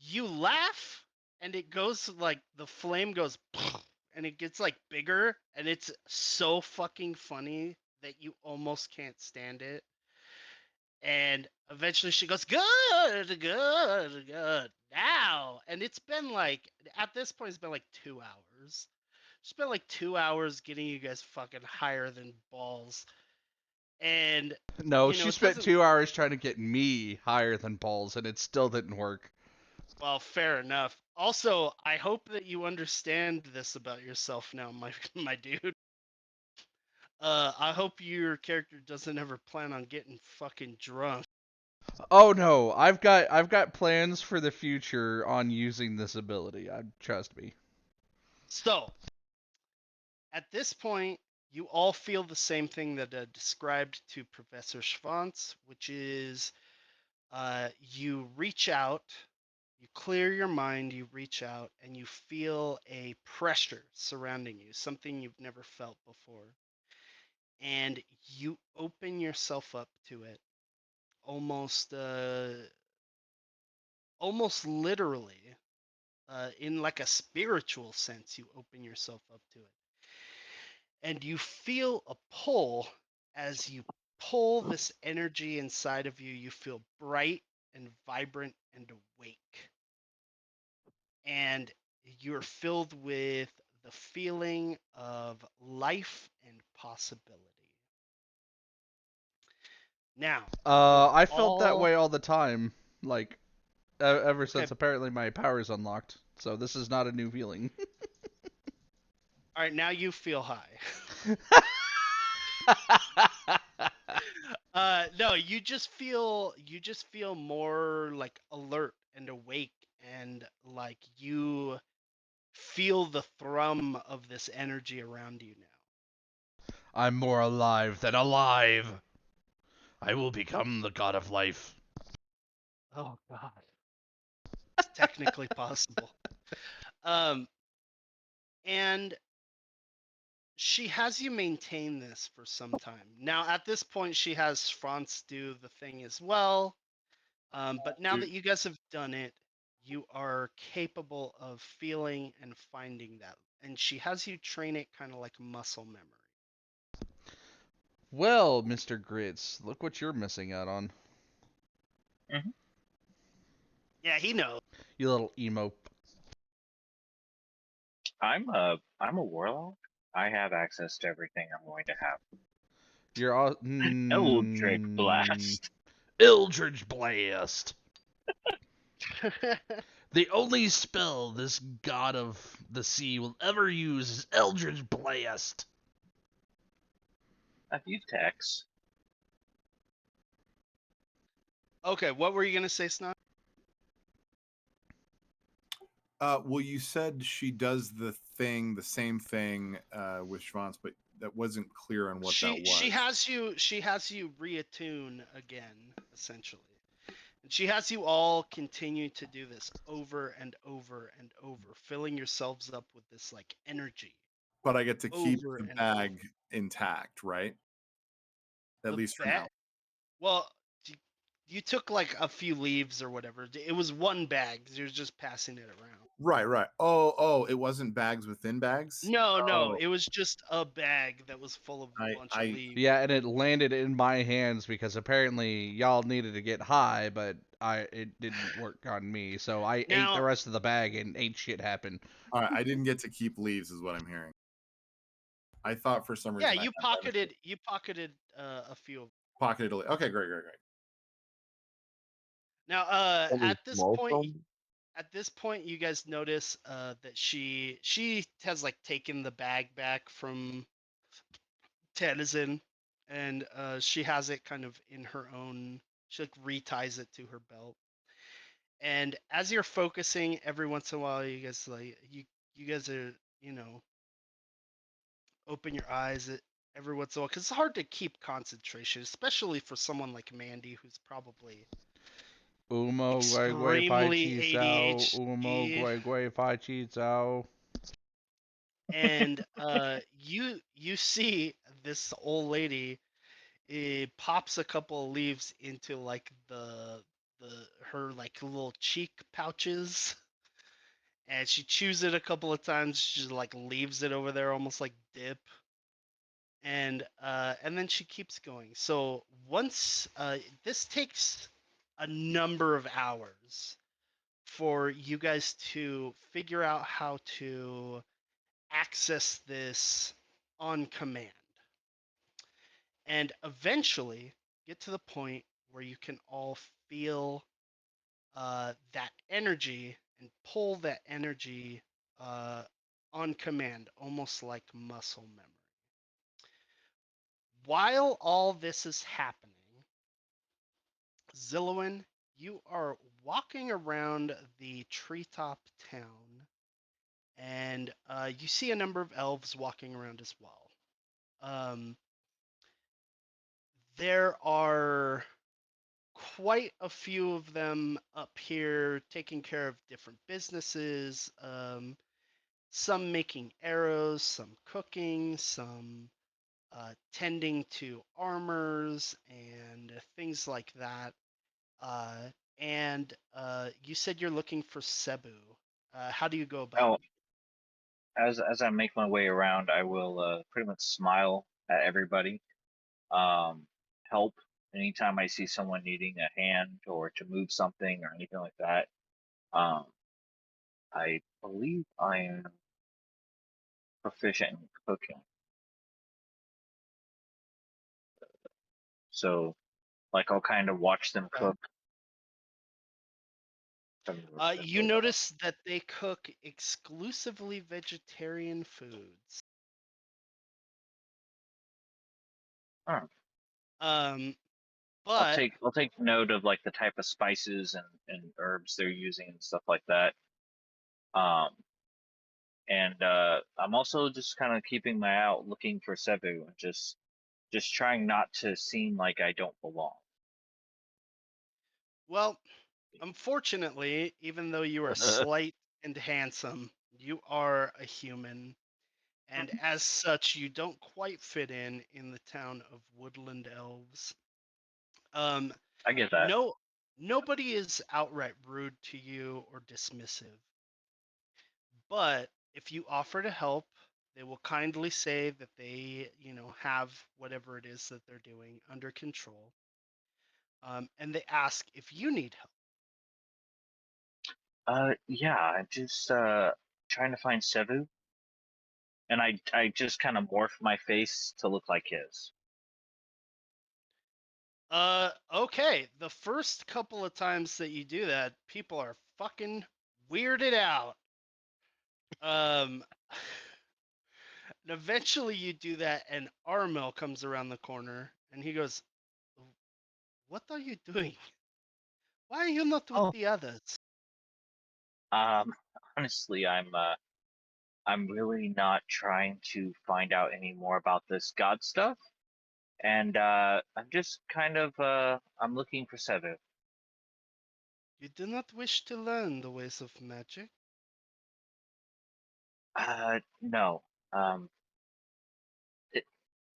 [SPEAKER 1] you laugh and it goes like the flame goes and it gets like bigger and it's so fucking funny that you almost can't stand it. And eventually she goes, good, good, good. Now. And it's been like, at this point, it's been like 2 hours. Spent like 2 hours getting you guys fucking higher than balls. And,
[SPEAKER 2] No,
[SPEAKER 1] you know,
[SPEAKER 2] she
[SPEAKER 1] it
[SPEAKER 2] spent
[SPEAKER 1] doesn't.
[SPEAKER 2] 2 hours trying to get me higher than balls, and it still didn't work.
[SPEAKER 1] Well, fair enough. Also, I hope that you understand this about yourself now, my dude. I hope your character doesn't ever plan on getting fucking drunk.
[SPEAKER 2] Oh no, I've got plans for the future on using this ability. Trust me.
[SPEAKER 1] So, at this point, you all feel the same thing that I described to Professor Shvantz, which is you reach out, you clear your mind, you reach out, and you feel a pressure surrounding you, something you've never felt before. And you open yourself up to it almost almost literally in like a spiritual sense. You open yourself up to it and you feel a pull. As you pull this energy inside of you, you feel bright and vibrant and awake, and you're filled with the feeling of life and possibility. Now,
[SPEAKER 2] I felt that
[SPEAKER 1] all
[SPEAKER 2] way all the time, like ever
[SPEAKER 1] okay.
[SPEAKER 2] since apparently my power is unlocked. So this is not a new feeling.
[SPEAKER 1] All right, now you feel high. No, you just feel more like alert and awake, and like you feel the thrum of this energy around you now.
[SPEAKER 2] I'm more alive than alive. I will become the god of life.
[SPEAKER 1] Oh God, it's technically possible. Um, and she has you maintain this for some time. Now, at this point, she has Shvantz do the thing as well. But now
[SPEAKER 4] Dude,
[SPEAKER 1] that you guys have done it, you are capable of feeling and finding that. And she has you train it kind of like muscle memory.
[SPEAKER 2] Well, Mr. Grits, look what you're missing out on.
[SPEAKER 1] Yeah, he knows.
[SPEAKER 2] You little emo.
[SPEAKER 7] I'm a warlock. I have access to everything I'm going to have.
[SPEAKER 2] You're all.
[SPEAKER 7] Eldritch Blast.
[SPEAKER 2] Eldritch Blast. The only spell this god of the sea will ever use is Eldritch Blast.
[SPEAKER 7] I've used Hex.
[SPEAKER 1] Okay, what were you gonna say, Snosh?
[SPEAKER 4] well, you said she does the same thing with Shvantz, but that wasn't clear on what that was.
[SPEAKER 1] She has you reattune again, essentially. And she has you all continue to do this over and over and over, filling yourselves up with this like energy.
[SPEAKER 4] But I get to keep
[SPEAKER 1] Over
[SPEAKER 4] the
[SPEAKER 1] and
[SPEAKER 4] bag
[SPEAKER 1] over.
[SPEAKER 4] intact, right? At
[SPEAKER 1] The
[SPEAKER 4] least for
[SPEAKER 1] bag.
[SPEAKER 4] now.
[SPEAKER 1] Well, you took like a few leaves or whatever. It was one bag. You're just passing it around.
[SPEAKER 4] Right. Oh, it wasn't bags within bags?
[SPEAKER 1] No,
[SPEAKER 4] Oh,
[SPEAKER 1] it was just a bag that was full of a bunch of
[SPEAKER 4] I
[SPEAKER 1] leaves.
[SPEAKER 2] Yeah, and it landed in my hands because apparently y'all needed to get high, but it didn't work on me. So I ate the
[SPEAKER 1] Now,
[SPEAKER 2] rest of the bag and ain't shit happened.
[SPEAKER 4] all right, I didn't get to keep leaves is what I'm hearing. I thought for some
[SPEAKER 1] yeah,
[SPEAKER 4] reason I
[SPEAKER 1] you
[SPEAKER 4] had that
[SPEAKER 1] pocketed a few.
[SPEAKER 4] pocketed. Okay, great.
[SPEAKER 1] Now,
[SPEAKER 6] Can we
[SPEAKER 1] at this
[SPEAKER 6] smoke
[SPEAKER 1] point,
[SPEAKER 6] them?
[SPEAKER 1] you guys notice that she has like taken the bag back from Tanizan, and she has it kind of in her own. She like reties it to her belt. And as you're focusing, every once in a while, you guys are open your eyes every once in a while because it's hard to keep concentration, especially for someone like Mandee who's probably
[SPEAKER 2] Umo Gui Gui Pai
[SPEAKER 1] extremely
[SPEAKER 2] Chi Sao. Umo
[SPEAKER 1] ADHD.
[SPEAKER 2] Gui Gui Pai Chi Sao.
[SPEAKER 1] And you see this old lady, it pops a couple of leaves into like the her like little cheek pouches, and she chews it a couple of times. She just like leaves it over there almost like dip, and then she keeps going. So once this takes a number of hours for you guys to figure out how to access this on command, and eventually get to the point where you can all feel that energy and pull that energy uh, on command, almost like muscle memory. While all this is happening, Zillowin, you are walking around the treetop town, and you see a number of elves walking around as well. Um, there are quite a few of them up here taking care of different businesses. Some making arrows, some cooking, some tending to armors and things like that. Uh, and you said you're looking for Cebu. How do you go about
[SPEAKER 7] Oh,
[SPEAKER 1] it?
[SPEAKER 7] as I make my way around, I will pretty much smile at everybody. Um, help anytime I see someone needing a hand or to move something or anything like that. Um, I believe I am proficient in cooking, so like I'll kind of watch them
[SPEAKER 1] Okay.
[SPEAKER 7] cook.
[SPEAKER 1] You notice that they cook exclusively vegetarian foods.
[SPEAKER 7] Huh.
[SPEAKER 1] Um,
[SPEAKER 7] I'll
[SPEAKER 1] but
[SPEAKER 7] take note of like the type of spices and herbs they're using and stuff like that. Um, and I'm also just kind of keeping my eye out looking for Cebu and just trying not to seem like I don't belong.
[SPEAKER 1] well, unfortunately, even though you are slight and handsome, you are a human, and as such, you don't quite fit in the town of Woodland Elves. Um,
[SPEAKER 7] I get that.
[SPEAKER 1] no, nobody is outright rude to you or dismissive, but if you offer to help, they will kindly say that they, have whatever it is that they're doing under control, and they ask if you need help.
[SPEAKER 7] Yeah, I'm just trying to find Cebu, and I just kind of morph my face to look like his.
[SPEAKER 1] Okay. The first couple of times that you do that, people are fucking weirded out. Um, and eventually you do that, and Armel comes around the corner, and he goes, "What are you doing? Why are you not with
[SPEAKER 7] Oh,
[SPEAKER 1] the others?"
[SPEAKER 7] um, honestly, I'm really not trying to find out any more about this God stuff, and I'm just kind of I'm looking for Cebu.
[SPEAKER 1] You do not wish to learn the ways of magic?
[SPEAKER 7] No. Um, it,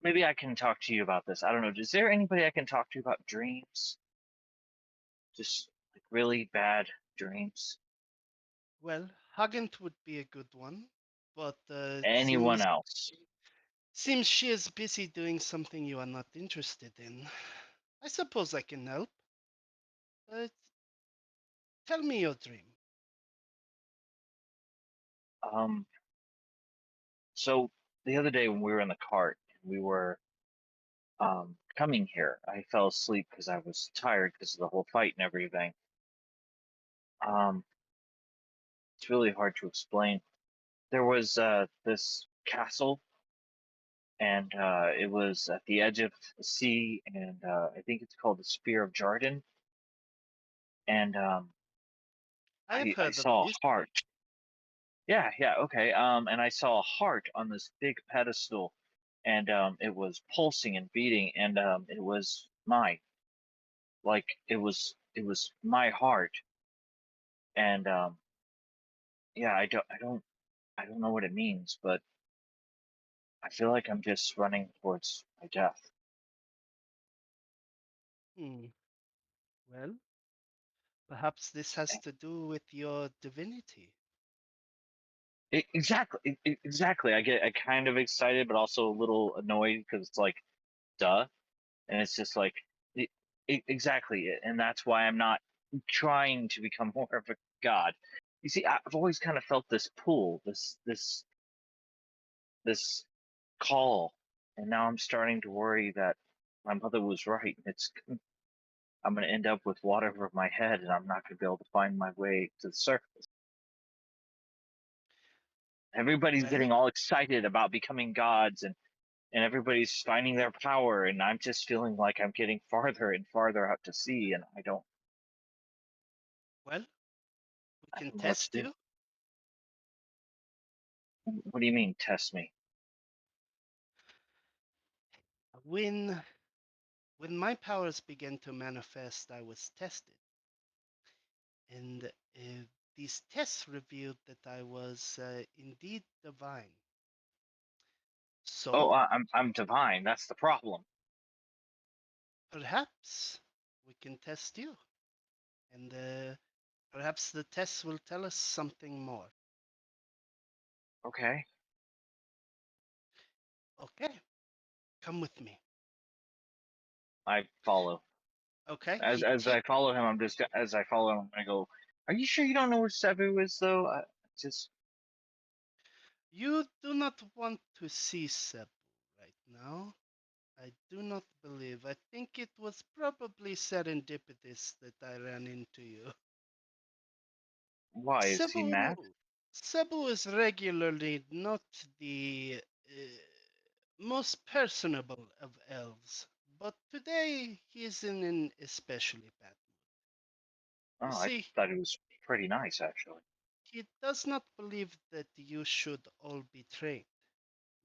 [SPEAKER 7] maybe I can talk to you about this. I don't know. Is there anybody I can talk to about dreams? Just like really bad dreams.
[SPEAKER 1] Well, Hagent would be a good one, but it
[SPEAKER 7] Anyone
[SPEAKER 1] seems
[SPEAKER 7] else?
[SPEAKER 1] she is busy doing something you are not interested in. I suppose I can help. Uh, Tell me your dream.
[SPEAKER 7] Um, so the other day when we were in the cart and we were coming here, I fell asleep because I was tired because of the whole fight and everything. It's really hard to explain. There was this castle, and it was at the edge of the sea, and I think it's called the Spear of Jarden. And
[SPEAKER 1] I have
[SPEAKER 7] I
[SPEAKER 1] heard of
[SPEAKER 7] saw a
[SPEAKER 1] this.
[SPEAKER 7] heart. Yeah, yeah, okay. And I saw a heart on this big pedestal, and it was pulsing and beating, and it was mine. Like it was my heart, and yeah, I don't know what it means, but I feel like I'm just running towards my death.
[SPEAKER 1] Hmm. Well, perhaps this has to do with your divinity.
[SPEAKER 7] Exactly. I get kind of excited, but also a little annoyed because it's like, duh, and it's just like, exactly, and that's why I'm not trying to become more of a god. You see, I've always kind of felt this pull, this call, and now I'm starting to worry that my mother was right. I'm going to end up with water over my head, and I'm not going to be able to find my way to the surface. Everybody's
[SPEAKER 1] Well,
[SPEAKER 7] getting all excited about becoming gods, and everybody's finding their power, and I'm just feeling like I'm getting farther and farther out to sea, and
[SPEAKER 1] well, we
[SPEAKER 7] I
[SPEAKER 1] can
[SPEAKER 7] don't know what to
[SPEAKER 1] test
[SPEAKER 7] do.
[SPEAKER 1] you.
[SPEAKER 7] What do you mean, test me?
[SPEAKER 1] When when my powers began to manifest, I was tested, and these tests revealed that I was indeed divine.
[SPEAKER 7] Oh,
[SPEAKER 1] So
[SPEAKER 7] I'm divine. That's the problem.
[SPEAKER 1] perhaps we can test you, and perhaps the test will tell us something more.
[SPEAKER 7] Okay,
[SPEAKER 1] Okay, come with me.
[SPEAKER 7] I follow.
[SPEAKER 1] Okay,
[SPEAKER 7] As I follow him, I'm just as I follow him, I go. Are you sure you don't know where Sebu is, though? Just
[SPEAKER 1] You do not want to see Sebu right now. I do not believe. I think it was probably serendipitous that I ran into you.
[SPEAKER 7] why is he
[SPEAKER 1] Cebu,
[SPEAKER 7] mad?
[SPEAKER 1] Cebu is regularly not the most personable of elves, but today he is in an especially bad mood.
[SPEAKER 7] Oh,
[SPEAKER 1] You
[SPEAKER 7] I
[SPEAKER 1] see,
[SPEAKER 7] thought he was pretty nice, actually.
[SPEAKER 1] he does not believe that you should all be trained.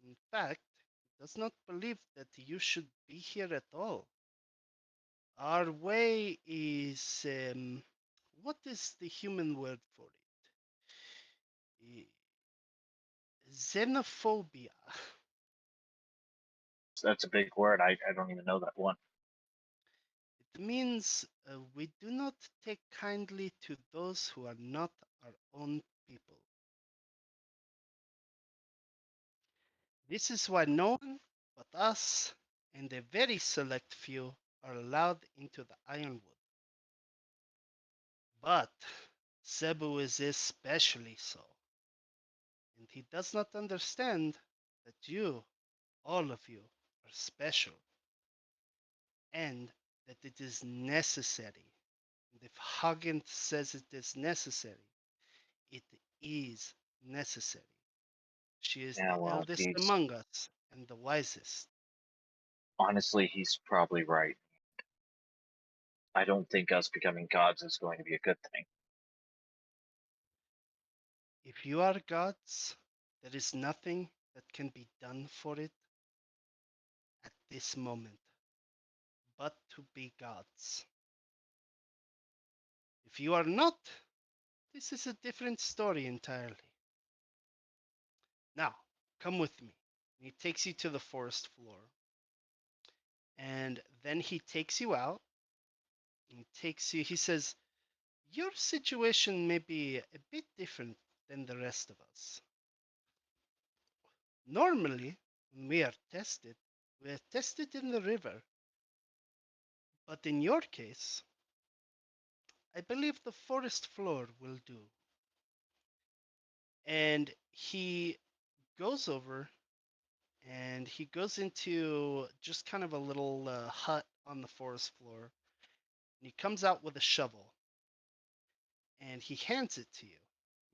[SPEAKER 1] In fact, he does not believe that you should be here at all. Our way is, what is the human word for it? Xenophobia.
[SPEAKER 7] That's a big word. I don't even know that one.
[SPEAKER 1] It means we do not take kindly to those who are not our own people. This is why no one but us and a very select few are allowed into the Ironwood. But Cebu is especially so, and he does not understand that you, all of you, are special, and that it is necessary. And if Hagen says it is necessary, it is necessary. She is
[SPEAKER 7] Yeah,
[SPEAKER 1] the
[SPEAKER 7] well,
[SPEAKER 1] eldest
[SPEAKER 7] he's
[SPEAKER 1] among us and the wisest.
[SPEAKER 7] honestly, he's probably right. I don't think us becoming gods is going to be a good thing.
[SPEAKER 1] If you are gods, there is nothing that can be done for it at this moment but to be gods. If you are not, this is a different story entirely. Now, come with me. He takes you to the forest floor, and then he takes you out and takes you. He says, your situation may be a bit different than the rest of us. Normally, when we are tested in the river. But in your case, I believe the forest floor will do. And he goes over and he goes into just kind of a little hut on the forest floor. And he comes out with a shovel. and he hands it to you.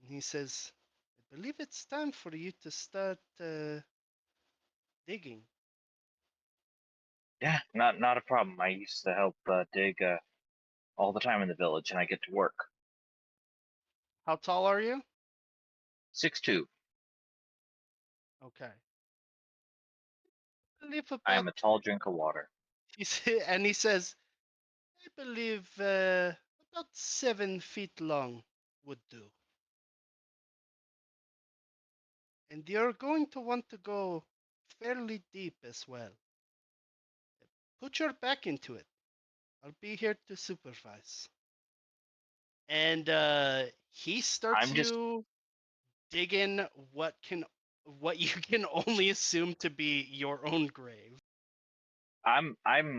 [SPEAKER 1] And he says, I believe it's time for you to start digging.
[SPEAKER 7] Yeah, not a problem. I used to help dig all the time in the village, and I get to work.
[SPEAKER 1] How tall are you?
[SPEAKER 7] 6'2".
[SPEAKER 1] Okay. I believe
[SPEAKER 7] I
[SPEAKER 1] about,
[SPEAKER 7] am a tall drink of water.
[SPEAKER 1] and he says, I believe about 7 feet long would do. And you're going to want to go fairly deep as well. Put your back into it. I'll be here to supervise. And he starts
[SPEAKER 7] I'm just
[SPEAKER 1] you dig in what you can only assume to be your own grave.
[SPEAKER 7] I'm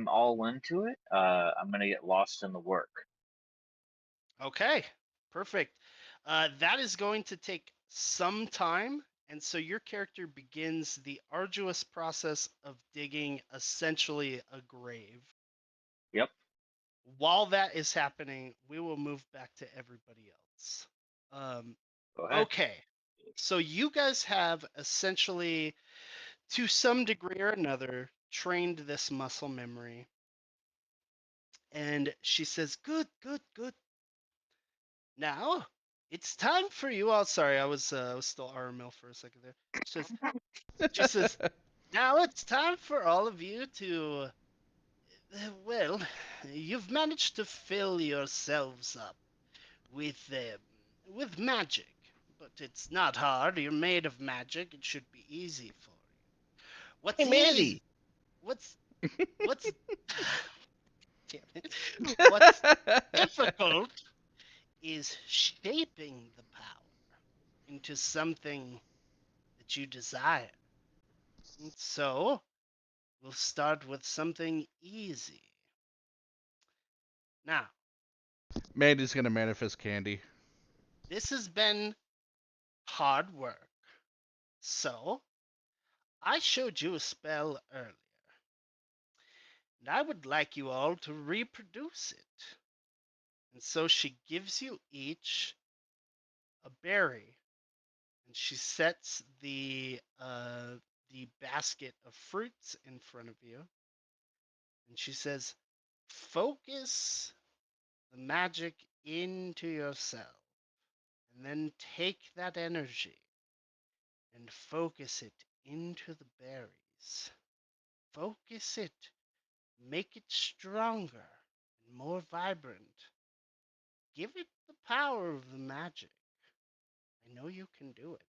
[SPEAKER 7] all into it. I'm gonna get lost in the work.
[SPEAKER 1] Okay, perfect. That is going to take some time, and so your character begins the arduous process of digging essentially a grave.
[SPEAKER 7] Yep.
[SPEAKER 1] While that is happening, we will move back to everybody else.
[SPEAKER 7] Go ahead.
[SPEAKER 1] Okay, so you guys have essentially, to some degree or another, trained this muscle memory. And she says, good, good, good. Now, it's time for you. Oh, sorry, I was still RML for a second there. She says, now it's time for all of you to, well, you've managed to fill yourselves up with magic, but it's not hard. You're made of magic. It should be easy for you. What's
[SPEAKER 5] Hey,
[SPEAKER 1] easy?
[SPEAKER 5] Mandee.
[SPEAKER 1] What's damn it. What's difficult is shaping the power into something that you desire. And so, we'll start with something easy. Now,
[SPEAKER 2] Mandy's gonna manifest candy.
[SPEAKER 1] this has been hard work. So, I showed you a spell earlier, and I would like you all to reproduce it. And so she gives you each a berry, and she sets the basket of fruits in front of you, and she says, "Focus the magic into yourself, and then take that energy and focus it into the berries. Focus it, make it stronger and more vibrant. Give it the power of the magic. I know you can do it."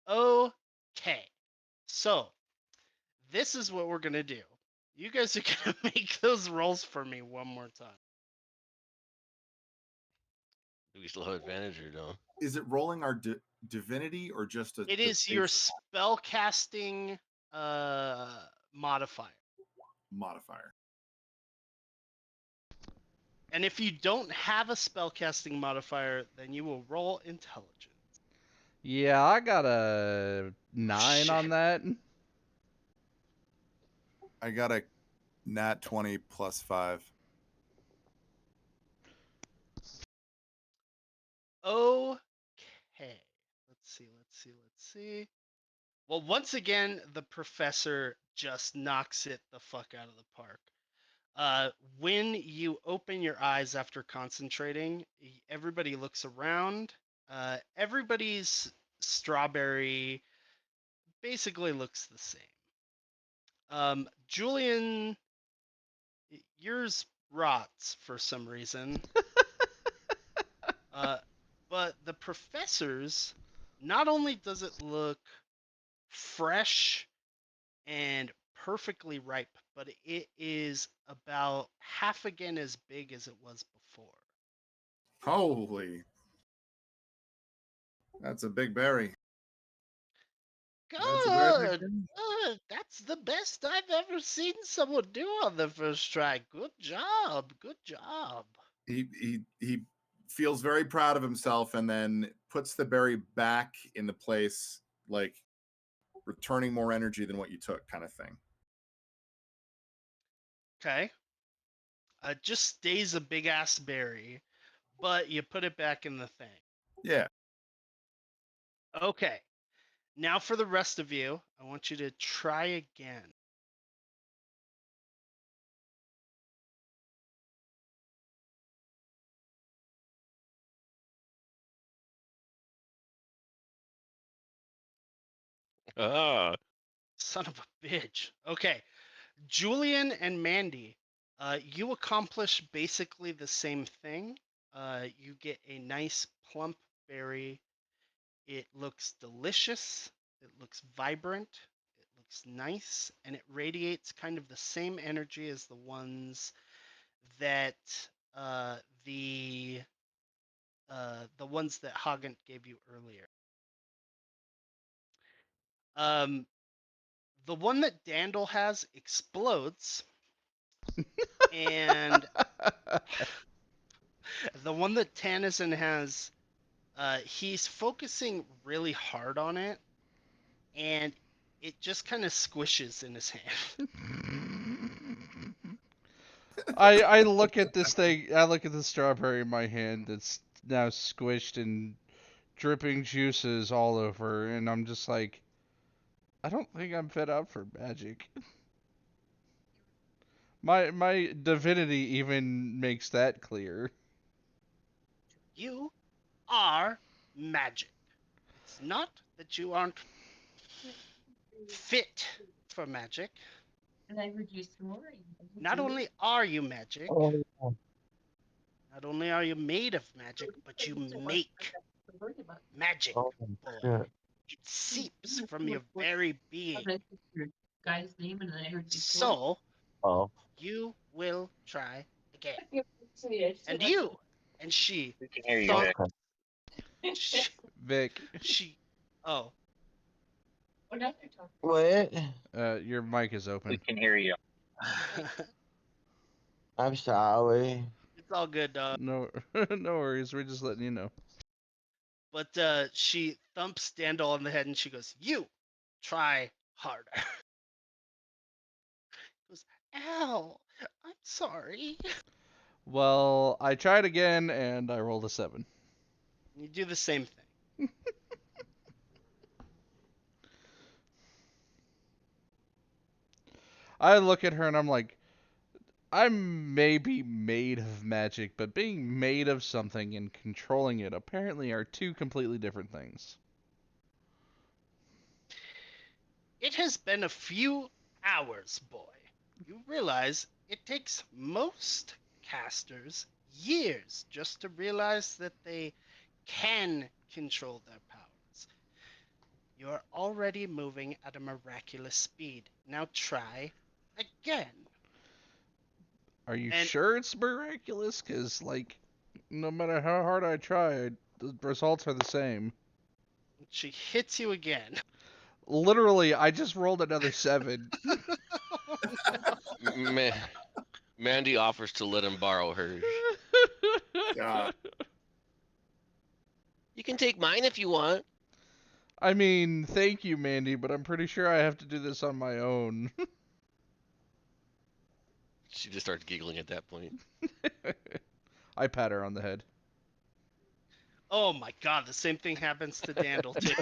[SPEAKER 1] Okay, so this is what we're gonna do. You guys are gonna make those rolls for me one more time.
[SPEAKER 5] Do we still have advantage or no?
[SPEAKER 4] Is it rolling our divinity or just a?
[SPEAKER 1] It
[SPEAKER 4] the
[SPEAKER 1] is your
[SPEAKER 4] base
[SPEAKER 1] spell casting modifier.
[SPEAKER 4] modifier?
[SPEAKER 1] And if you don't have a spellcasting modifier, then you will roll intelligence.
[SPEAKER 2] Yeah, I got a 9
[SPEAKER 1] shit.
[SPEAKER 2] on that.
[SPEAKER 4] I got a nat 20 plus 5.
[SPEAKER 1] Okay. Let's see. Well, once again, the professor just knocks it the fuck out of the park. When you open your eyes after concentrating, everybody looks around. Everybody's strawberry basically looks the same. Julian, yours rots for some reason. But the professor's, not only does it look fresh and perfectly ripe, but it is about half again as big as it was before.
[SPEAKER 4] Holy. That's a big berry. That's a very big
[SPEAKER 1] Good.
[SPEAKER 4] berry.
[SPEAKER 1] Good. That's the best I've ever seen someone do on the first try. Good job. Good job.
[SPEAKER 4] He feels very proud of himself and then puts the berry back in the place, like returning more energy than what you took, kind of thing.
[SPEAKER 1] Okay. Just stays a big ass berry, but you put it back in the thing.
[SPEAKER 4] Yeah.
[SPEAKER 1] Okay. Now for the rest of you, I want you to try again.
[SPEAKER 5] Ah.
[SPEAKER 1] Son of a bitch. Okay. Julian and Mandee, you accomplish basically the same thing. You get a nice plump berry. It looks delicious. It looks vibrant. It looks nice, and it radiates kind of the same energy as the ones that uh, the the ones that Hagant gave you earlier. The one that Dandil has explodes, and the one that Tanizan has, he's focusing really hard on it, and it just kind of squishes in his hand.
[SPEAKER 2] I look at this thing. I look at the strawberry in my hand. That's now squished and dripping juices all over, and I'm just like, I don't think I'm fit out for magic. My divinity even makes that clear.
[SPEAKER 1] You are magic. It's not that you aren't fit for magic.
[SPEAKER 8] And I heard you snoring.
[SPEAKER 1] Not only are you magic,
[SPEAKER 6] Oh,
[SPEAKER 1] not only are you made of magic, but you make magic,
[SPEAKER 6] oh
[SPEAKER 1] boy.
[SPEAKER 6] shit.
[SPEAKER 1] It seeps from your very being.
[SPEAKER 8] Your guy's name, and then I heard you snoring.
[SPEAKER 1] So,
[SPEAKER 6] Oh.
[SPEAKER 1] you will try again.
[SPEAKER 8] And
[SPEAKER 1] And you and she
[SPEAKER 7] We can hear you,
[SPEAKER 1] thought
[SPEAKER 7] Vic.
[SPEAKER 2] Vic,
[SPEAKER 1] she oh
[SPEAKER 8] Oh, now they're talking.
[SPEAKER 6] What?
[SPEAKER 2] your mic is
[SPEAKER 7] We
[SPEAKER 2] open.
[SPEAKER 7] can hear you.
[SPEAKER 6] I'm sorry.
[SPEAKER 1] it's all good, dog.
[SPEAKER 2] No, no worries. We're just letting you know.
[SPEAKER 1] But she thumps Dandel on the head and she goes, "You try harder." Goes, "Ow, I'm sorry."
[SPEAKER 2] Well, I tried again and I rolled a 7.
[SPEAKER 1] You do the same thing.
[SPEAKER 2] I look at her and I'm like, I'm maybe made of magic, but being made of something and controlling it apparently are two completely different things.
[SPEAKER 1] It has been a few hours, boy. You realize it takes most casters years just to realize that they can control their powers. You are already moving at a miraculous speed. Now try again.
[SPEAKER 2] Are you
[SPEAKER 1] And
[SPEAKER 2] sure it's miraculous? Because, like, no matter how hard I try, the results are the same.
[SPEAKER 1] she hits you again.
[SPEAKER 2] Literally, I just rolled another 7.
[SPEAKER 5] Mandee offers to let him borrow hers.
[SPEAKER 4] God.
[SPEAKER 5] You can take mine if you want.
[SPEAKER 2] I mean, thank you, Mandee, but I'm pretty sure I have to do this on my own.
[SPEAKER 5] She just starts giggling at that point.
[SPEAKER 2] I pat her on the head.
[SPEAKER 1] Oh my god, the same thing happens to Dandel too.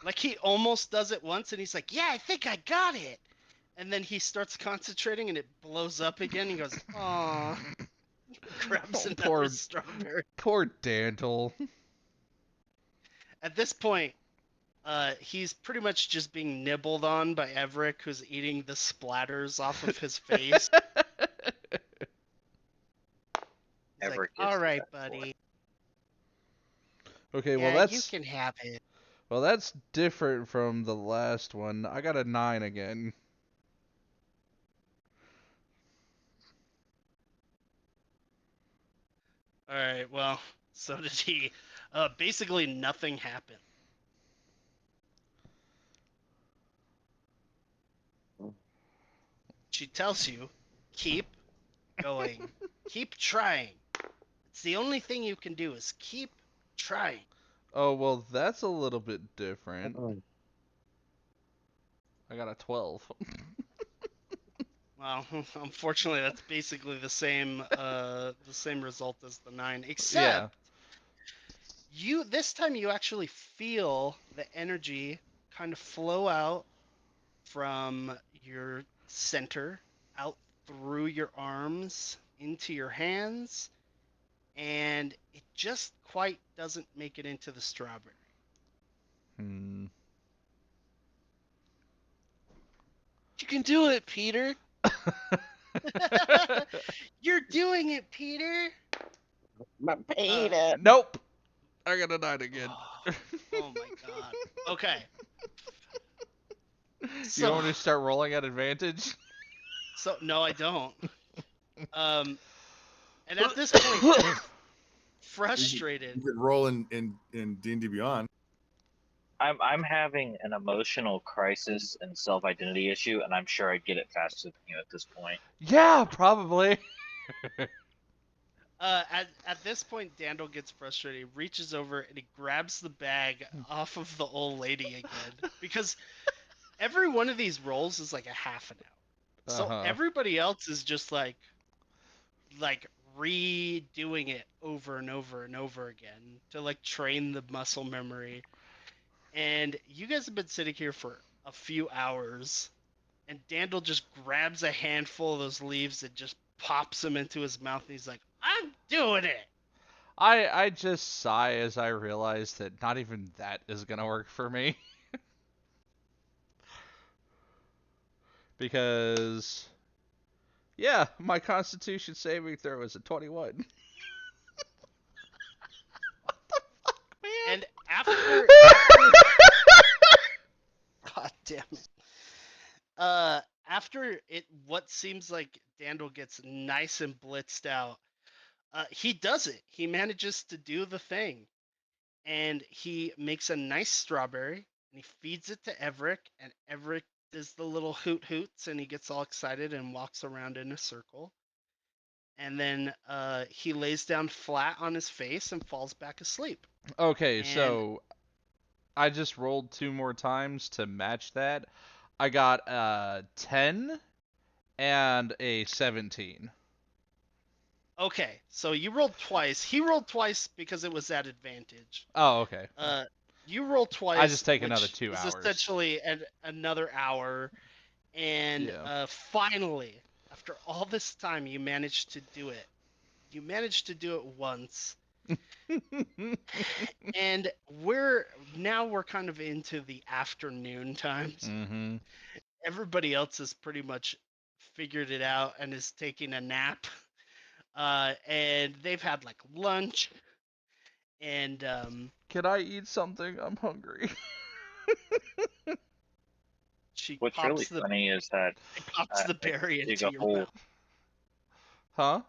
[SPEAKER 1] Like he almost does it once and he's like, "Yeah, I think I got it." And then he starts concentrating and it blows up again. He goes, "Aw." Grabs
[SPEAKER 2] Oh,
[SPEAKER 1] another strawberry.
[SPEAKER 2] Poor Dandil.
[SPEAKER 1] At this point, he's pretty much just being nibbled on by Everett, who's eating the splatters off of his face. He's
[SPEAKER 7] Everett
[SPEAKER 1] like,
[SPEAKER 7] gets
[SPEAKER 1] "All
[SPEAKER 7] the
[SPEAKER 1] right,
[SPEAKER 7] best boy.
[SPEAKER 1] buddy.
[SPEAKER 2] Okay,
[SPEAKER 1] Yeah,
[SPEAKER 2] well
[SPEAKER 1] you can have it."
[SPEAKER 2] that's different from the last one. I got a 9 again.
[SPEAKER 1] All right, well, so did he. Basically, nothing happened. She tells you, keep going, keep trying. It's the only thing you can do is keep trying.
[SPEAKER 2] Oh, well, that's a little bit different. I got a 12.
[SPEAKER 1] Well, unfortunately, that's basically the same result as the 9, except
[SPEAKER 2] Yeah.
[SPEAKER 1] you this time you actually feel the energy kind of flow out from your center out through your arms into your hands, and it just quite doesn't make it into the strawberry.
[SPEAKER 2] Hmm.
[SPEAKER 5] You can do it, Peter.
[SPEAKER 1] You're doing it, Peter.
[SPEAKER 6] But Peter.
[SPEAKER 2] Nope. I got a 9 again.
[SPEAKER 1] Oh my god. Okay.
[SPEAKER 2] You want me to start rolling at advantage?
[SPEAKER 1] So no, I don't. And at this point, frustrated.
[SPEAKER 4] You could roll in D&D Beyond.
[SPEAKER 7] I'm having an emotional crisis and self-identity issue, and I'm sure I'd get it faster than you at this point.
[SPEAKER 2] Yeah, probably.
[SPEAKER 1] At this point, Dandil gets frustrated. He reaches over and he grabs the bag off of the old lady again, because every one of these rolls is like a half an hour. So everybody else is just like redoing it over and over and over again to like train the muscle memory. And you guys have been sitting here for a few hours, and Dandil just grabs a handful of those leaves and just pops them into his mouth, and he's like, I'm doing it!
[SPEAKER 2] I just sigh as I realize that not even that is gonna work for me. Because, yeah, my Constitution saving throw is a 21. What the fuck, man?
[SPEAKER 1] And after God damn it. After it, what seems like Dandil gets nice and blitzed out, he does it. He manages to do the thing, and he makes a nice strawberry, and he feeds it to Everett, and Everett does the little hoot hoots, and he gets all excited and walks around in a circle, and then he lays down flat on his face and falls back asleep.
[SPEAKER 2] Okay,
[SPEAKER 1] And
[SPEAKER 2] so I just rolled 2 more times to match that. I got a 10 and a 17.
[SPEAKER 1] okay, so you rolled twice. He rolled twice because it was at advantage.
[SPEAKER 2] Oh, okay.
[SPEAKER 1] You roll twice.
[SPEAKER 2] I just take another
[SPEAKER 1] which
[SPEAKER 2] 2
[SPEAKER 1] is
[SPEAKER 2] hours.
[SPEAKER 1] essentially another hour, and
[SPEAKER 2] Yeah.
[SPEAKER 1] finally, after all this time, you managed to do it. You managed to do it once, and we're kind of into the afternoon times.
[SPEAKER 2] Mm-hmm.
[SPEAKER 1] Everybody else has pretty much figured it out and is taking a nap. And they've had like lunch, and
[SPEAKER 2] Can I eat something? I'm hungry.
[SPEAKER 1] she
[SPEAKER 7] What's
[SPEAKER 1] pops
[SPEAKER 7] really
[SPEAKER 1] the
[SPEAKER 7] funny is that
[SPEAKER 1] pops the
[SPEAKER 7] I
[SPEAKER 1] berry
[SPEAKER 7] dig
[SPEAKER 1] into
[SPEAKER 7] a
[SPEAKER 1] your
[SPEAKER 7] hole.
[SPEAKER 1] mouth.
[SPEAKER 2] Huh?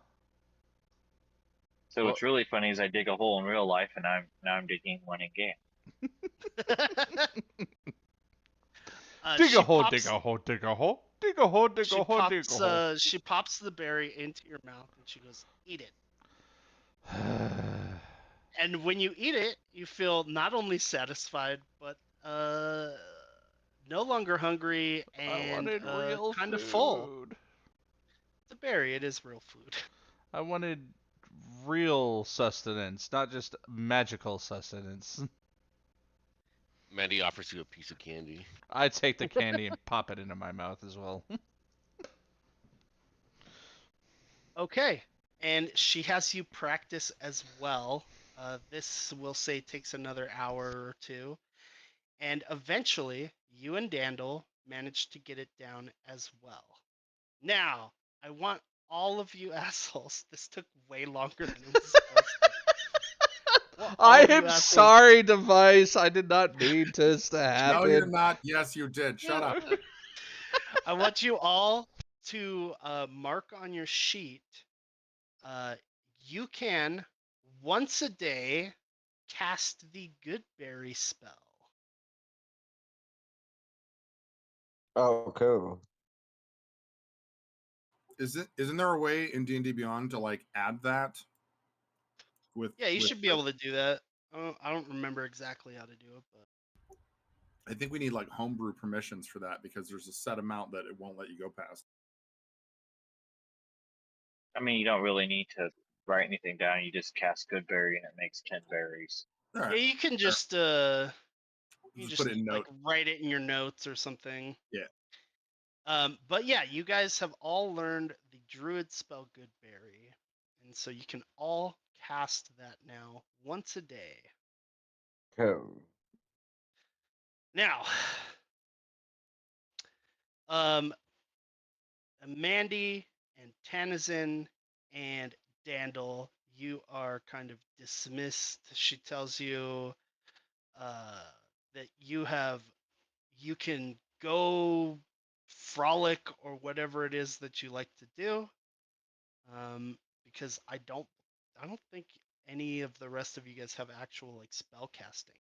[SPEAKER 7] So what's really funny is I dig a hole in real life, and I'm digging one in game.
[SPEAKER 2] Dig a hole, dig a hole, dig a hole, dig a hole, dig
[SPEAKER 1] She
[SPEAKER 2] a hole, dig a hole.
[SPEAKER 1] she pops the berry into your mouth and she goes, "Eat it." And when you eat it, you feel not only satisfied, but no longer hungry
[SPEAKER 2] I
[SPEAKER 1] and
[SPEAKER 2] wanted real
[SPEAKER 1] kind
[SPEAKER 2] food.
[SPEAKER 1] of full. It's a berry. It is real food.
[SPEAKER 2] I wanted real sustenance, not just magical sustenance.
[SPEAKER 5] Mandee offers you a piece of candy.
[SPEAKER 2] I take the candy and pop it into my mouth as well.
[SPEAKER 1] Okay, and she has you practice as well. This, we'll say, takes another hour or two. And eventually, you and Dandil manage to get it down as well. Now, I want all of you assholes. This took way longer than it was supposed to. Well, all
[SPEAKER 2] I
[SPEAKER 1] of you
[SPEAKER 2] am
[SPEAKER 1] assholes-
[SPEAKER 2] sorry, Device. I did not mean this to happen.
[SPEAKER 4] No, you're not. Yes, you did. Shut up.
[SPEAKER 1] I want you all to mark on your sheet. You can, once a day, cast the Goodberry spell.
[SPEAKER 6] Oh, cool.
[SPEAKER 4] Isn't there a way in D&D Beyond to like add that?
[SPEAKER 1] Yeah, you
[SPEAKER 4] with
[SPEAKER 1] should be able to do that. I don't remember exactly how to do it, but
[SPEAKER 4] I think we need like homebrew permissions for that because there's a set amount that it won't let you go past.
[SPEAKER 7] I mean, you don't really need to write anything down. You just cast good berry and it makes 10 berries.
[SPEAKER 4] All
[SPEAKER 1] Yeah,
[SPEAKER 4] right.
[SPEAKER 1] you can just
[SPEAKER 4] Put it in
[SPEAKER 1] like
[SPEAKER 4] note.
[SPEAKER 1] write it in your notes or something.
[SPEAKER 4] Yeah.
[SPEAKER 1] But yeah, you guys have all learned the druid spell Goodberry, and so you can all cast that now once a day.
[SPEAKER 6] Cool.
[SPEAKER 1] Now, Mandee and Tanizan and Dandil, you are kind of dismissed. She tells you that you can go frolic or whatever it is that you like to do. Because I don't think any of the rest of you guys have actual like spell casting.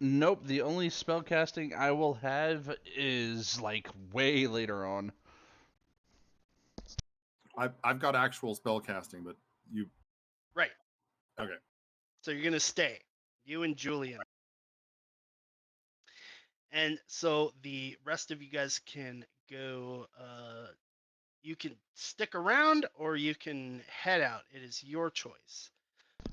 [SPEAKER 2] Nope, the only spell casting I will have is like way later on.
[SPEAKER 4] I've got actual spell casting, but you
[SPEAKER 1] Right.
[SPEAKER 4] okay?
[SPEAKER 1] So you're gonna stay, you and Julian, and so the rest of you guys can go. You can stick around or you can head out. It is your choice.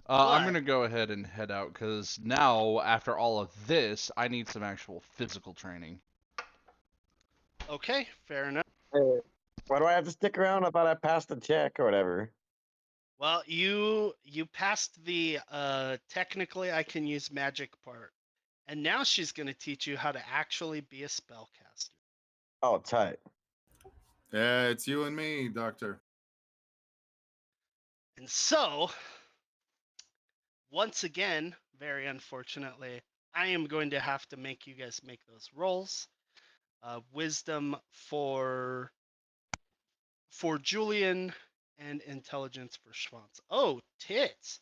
[SPEAKER 2] I'm
[SPEAKER 1] But
[SPEAKER 2] gonna go ahead and head out because now, after all of this, I need some actual physical training.
[SPEAKER 1] okay, fair enough.
[SPEAKER 6] Hey, why do I have to stick around? I thought I passed the check or whatever.
[SPEAKER 1] Well, you passed the technically I can use magic part. And now she's going to teach you how to actually be a spellcaster.
[SPEAKER 6] Oh, tight.
[SPEAKER 4] Yeah, it's you and me, Doctor.
[SPEAKER 1] And so, once again, very unfortunately, I am going to have to make you guys make those rolls. Wisdom for Julian and intelligence for Shvantz. Oh, tits.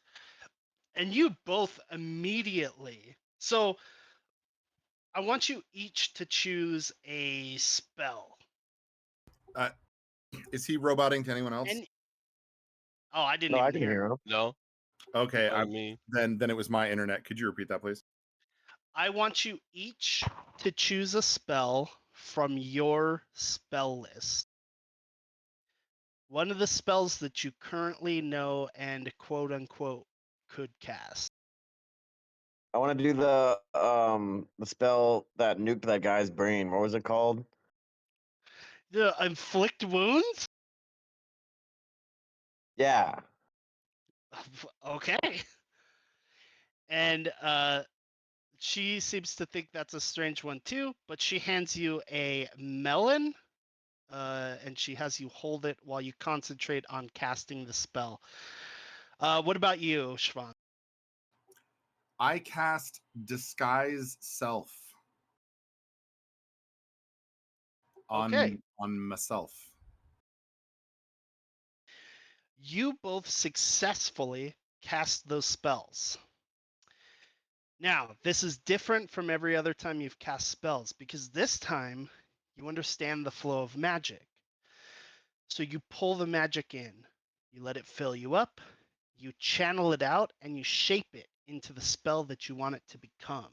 [SPEAKER 1] And you both immediately. So, I want you each to choose a spell.
[SPEAKER 4] Is he roboting to anyone else?
[SPEAKER 1] And oh, I didn't
[SPEAKER 6] No, I
[SPEAKER 1] even
[SPEAKER 6] can
[SPEAKER 1] hear.
[SPEAKER 6] hear him.
[SPEAKER 5] No,
[SPEAKER 4] Okay,
[SPEAKER 5] I mean,
[SPEAKER 4] then it was my internet. Could you repeat that, please?
[SPEAKER 1] I want you each to choose a spell from your spell list. One of the spells that you currently know and quote unquote could cast.
[SPEAKER 6] I want to do the spell that nuked that guy's brain. What was it called?
[SPEAKER 1] The inflict wounds?
[SPEAKER 6] Yeah.
[SPEAKER 1] Okay. And she seems to think that's a strange one too, but she hands you a melon and she has you hold it while you concentrate on casting the spell. What about you, Shvantz?
[SPEAKER 4] I cast Disguise Self
[SPEAKER 1] Okay.
[SPEAKER 4] on myself.
[SPEAKER 1] You both successfully cast those spells. Now, this is different from every other time you've cast spells because this time you understand the flow of magic. So you pull the magic in, you let it fill you up, you channel it out, and you shape it into the spell that you want it to become.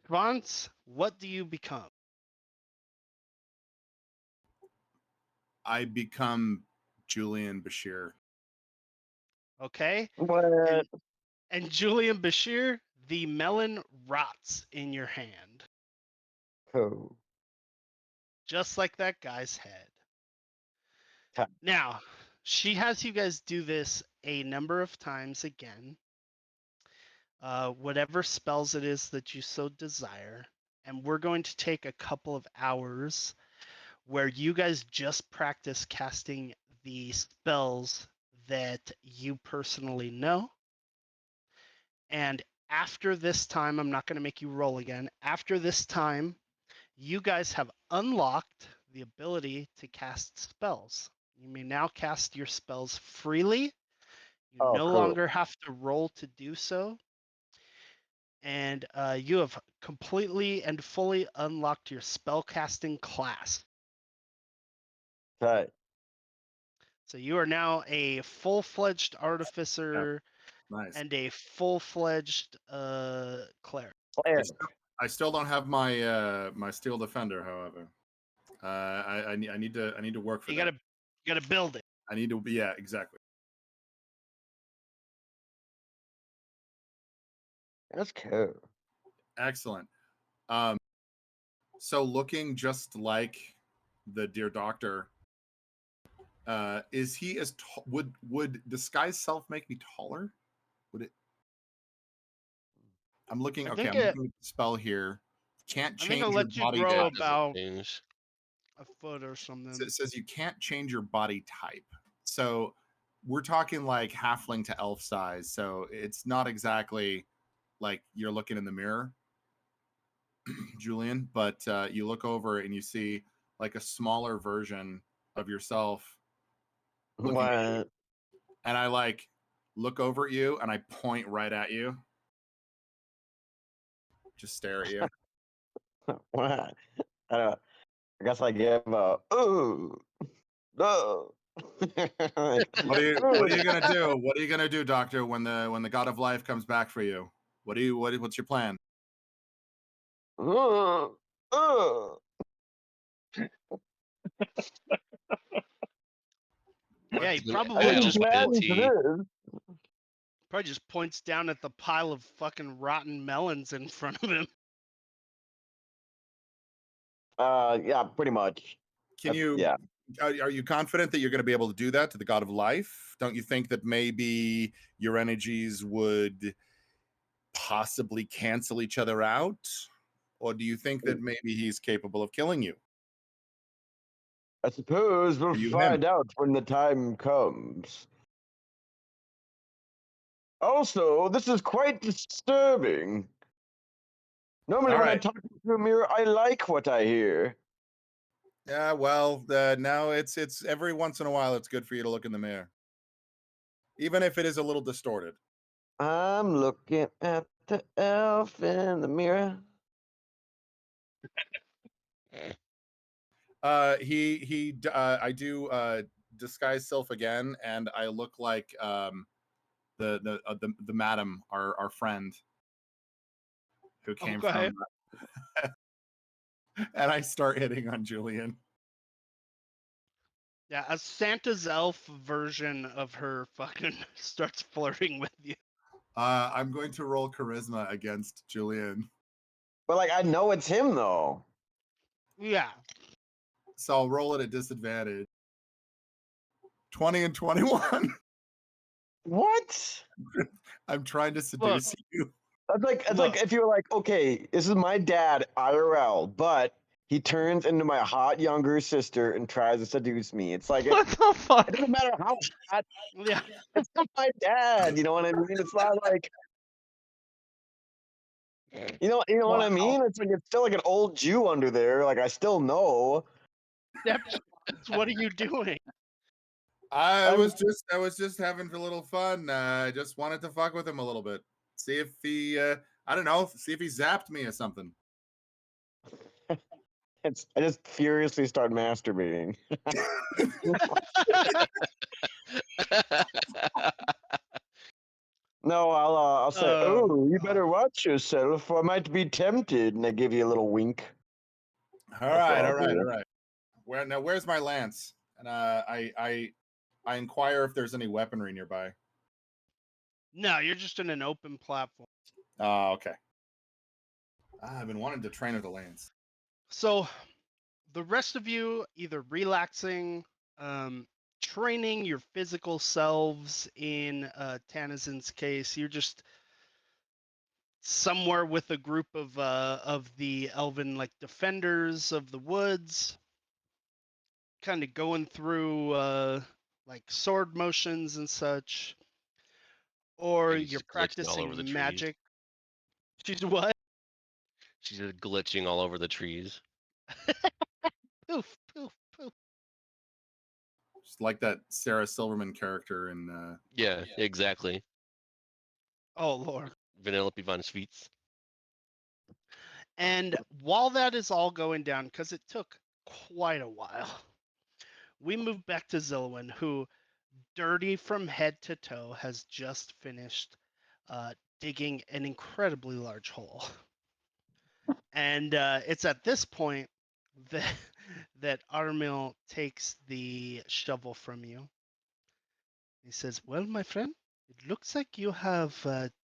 [SPEAKER 1] Shvantz, what do you become?
[SPEAKER 4] I become Julian Bashir.
[SPEAKER 1] Okay.
[SPEAKER 6] What?
[SPEAKER 1] And Julian Bashir, the melon rots in your hand,
[SPEAKER 6] Cool.
[SPEAKER 1] just like that guy's head.
[SPEAKER 6] Ta-
[SPEAKER 1] Now, she has you guys do this a number of times again. Whatever spells it is that you so desire. And we're going to take a couple of hours where you guys just practice casting the spells that you personally know. And after this time, I'm not going to make you roll again. After this time, you guys have unlocked the ability to cast spells. You may now cast your spells freely. You
[SPEAKER 6] Oh,
[SPEAKER 1] no
[SPEAKER 6] cool.
[SPEAKER 1] longer have to roll to do so. And you have completely and fully unlocked your spellcasting class.
[SPEAKER 6] Tight.
[SPEAKER 1] So you are now a full-fledged artificer
[SPEAKER 4] Nice.
[SPEAKER 1] and a full-fledged cleric.
[SPEAKER 6] Cleric.
[SPEAKER 4] I still don't have my my Steel Defender, however. I need to work for
[SPEAKER 1] You
[SPEAKER 4] that.
[SPEAKER 1] gotta build it.
[SPEAKER 4] I need to be, yeah, exactly.
[SPEAKER 6] That's cool.
[SPEAKER 4] Excellent. So looking just like the dear doctor, is he as would disguise self make me taller? Would it? I'm looking.
[SPEAKER 1] I
[SPEAKER 4] Okay,
[SPEAKER 1] think
[SPEAKER 4] I'm looking at the spell here. Can't
[SPEAKER 1] I think
[SPEAKER 4] change
[SPEAKER 1] it'll
[SPEAKER 4] your
[SPEAKER 1] let you
[SPEAKER 4] body
[SPEAKER 1] grow
[SPEAKER 4] type.
[SPEAKER 1] about
[SPEAKER 7] Things.
[SPEAKER 1] a foot or
[SPEAKER 4] So
[SPEAKER 1] something.
[SPEAKER 4] it says you can't change your body type. So we're talking like halfling to elf size. So it's not exactly like you're looking in the mirror, Julian, but you look over and you see like a smaller version of yourself looking at you.
[SPEAKER 6] What?
[SPEAKER 4] And I like look over at you and I point right at you. Just stare at you.
[SPEAKER 6] What? I guess I give a ooh no. Like,
[SPEAKER 4] What are
[SPEAKER 6] "Ooh,
[SPEAKER 4] you gonna do? What are you gonna do, Doctor, when the God of Life comes back for you? What's your plan?
[SPEAKER 6] ooh, ooh."
[SPEAKER 1] Yeah, he
[SPEAKER 7] He's gonna
[SPEAKER 6] I
[SPEAKER 1] probably
[SPEAKER 7] add
[SPEAKER 6] didn't
[SPEAKER 7] his
[SPEAKER 1] just
[SPEAKER 6] plan
[SPEAKER 7] bit
[SPEAKER 6] for
[SPEAKER 7] tea.
[SPEAKER 6] this.
[SPEAKER 1] probably just points down at the pile of fucking rotten melons in front of him.
[SPEAKER 6] Yeah, pretty much.
[SPEAKER 4] Can you
[SPEAKER 6] Yeah.
[SPEAKER 4] are you confident that you're going to be able to do that to the God of Life? Don't you think that maybe your energies would possibly cancel each other out? Or do you think that maybe he's capable of killing you?
[SPEAKER 6] I suppose we'll
[SPEAKER 4] Are you him?
[SPEAKER 6] find out when the time comes. Also, this is quite disturbing. Normally,
[SPEAKER 4] All
[SPEAKER 6] when I
[SPEAKER 4] right.
[SPEAKER 6] talk to a mirror, I like what I hear.
[SPEAKER 4] Yeah, well, now it's every once in a while it's good for you to look in the mirror. Even if it is a little distorted.
[SPEAKER 6] I'm looking at the elf in the mirror.
[SPEAKER 4] I do disguise self again, and I look like the madam, our friend who came
[SPEAKER 1] Okay.
[SPEAKER 4] from, and I start hitting on Julian.
[SPEAKER 1] Yeah, a Santa's elf version of her fucking starts flirting with you.
[SPEAKER 4] I'm going to roll charisma against Julian,
[SPEAKER 6] But like, I know it's him though.
[SPEAKER 1] Yeah.
[SPEAKER 4] so I'll roll at a disadvantage. 20 and 21.
[SPEAKER 6] What?
[SPEAKER 4] I'm trying to
[SPEAKER 1] Look,
[SPEAKER 4] seduce you.
[SPEAKER 6] That's like it's
[SPEAKER 1] Look.
[SPEAKER 6] like if you were like, okay, this is my dad IRL, but he turns into my hot younger sister and tries to seduce me. It's like
[SPEAKER 2] What the fuck?
[SPEAKER 6] it doesn't matter how hot.
[SPEAKER 1] yeah.
[SPEAKER 6] It's not my dad. You know what I mean? It's not like you know what I
[SPEAKER 1] Wow.
[SPEAKER 6] mean? It's like it's still like an old Jew under there. Like I still know.
[SPEAKER 1] That's what are you doing?
[SPEAKER 4] I
[SPEAKER 6] I'm-
[SPEAKER 4] was just having a little fun. I just wanted to fuck with him a little bit. See if he I don't know, see if he zapped me or something.
[SPEAKER 6] I just furiously start masturbating. No, I'll say, oh, you
[SPEAKER 1] God.
[SPEAKER 6] better watch yourself, or I might be tempted, and I give you a little wink.
[SPEAKER 4] All
[SPEAKER 6] That's what
[SPEAKER 4] right,
[SPEAKER 6] I'll
[SPEAKER 4] all right,
[SPEAKER 6] do.
[SPEAKER 4] all right. Where's my lance? And I inquire if there's any weaponry nearby.
[SPEAKER 1] No, you're just in an open platform.
[SPEAKER 4] Oh, okay. I've been wanting to train with a lance.
[SPEAKER 1] So the rest of you either relaxing, training your physical selves in Tanizan's case, you're just somewhere with a group of the elven like defenders of the woods, kind of going through like sword motions and such, or
[SPEAKER 5] She's
[SPEAKER 1] you're
[SPEAKER 5] glitching all over the
[SPEAKER 1] practicing
[SPEAKER 5] trees.
[SPEAKER 1] magic. She's what?
[SPEAKER 5] She's just glitching all over the trees.
[SPEAKER 1] Poof, poof, poof.
[SPEAKER 4] Just like that Sarah Silverman character in
[SPEAKER 5] Yeah, exactly.
[SPEAKER 1] Oh Lord.
[SPEAKER 5] Vanellope von Schweetz.
[SPEAKER 1] And while that is all going down, because it took quite a while, we move back to Zillowin, who, dirty from head to toe, has just finished digging an incredibly large hole. And it's at this point that Armil takes the shovel from you He says, "Well, my friend, it looks like you have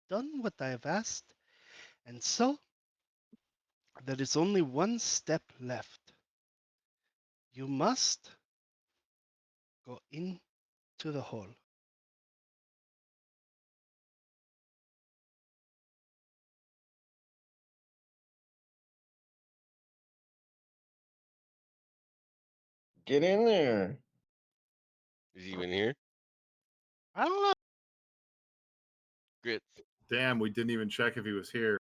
[SPEAKER 1] done what I have asked, and so there is only one step left. You must go into the hole."
[SPEAKER 6] Get in there.
[SPEAKER 5] Is he even here?
[SPEAKER 1] I don't know.
[SPEAKER 5] Grits.
[SPEAKER 4] Damn, we didn't even check if he was here.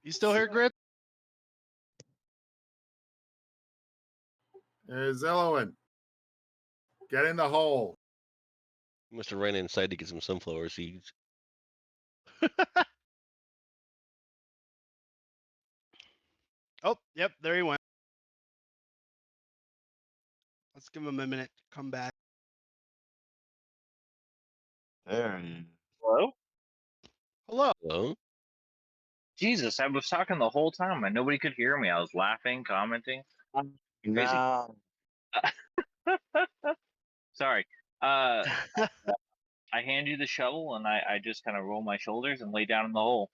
[SPEAKER 1] You still here, Grit?
[SPEAKER 4] Zillowin, get in the hole.
[SPEAKER 5] He must have ran inside to get some sunflower seeds.
[SPEAKER 1] Oh, yep, there he went. Let's give him a minute to come back.
[SPEAKER 6] There he is.
[SPEAKER 7] Hello?
[SPEAKER 1] Hello.
[SPEAKER 5] Hello?
[SPEAKER 7] Jesus, I was talking the whole time and nobody could hear me. I was laughing, commenting. Crazy.
[SPEAKER 6] No.
[SPEAKER 7] Sorry. I hand you the shovel and I just kind of roll my shoulders and lay down in the hole.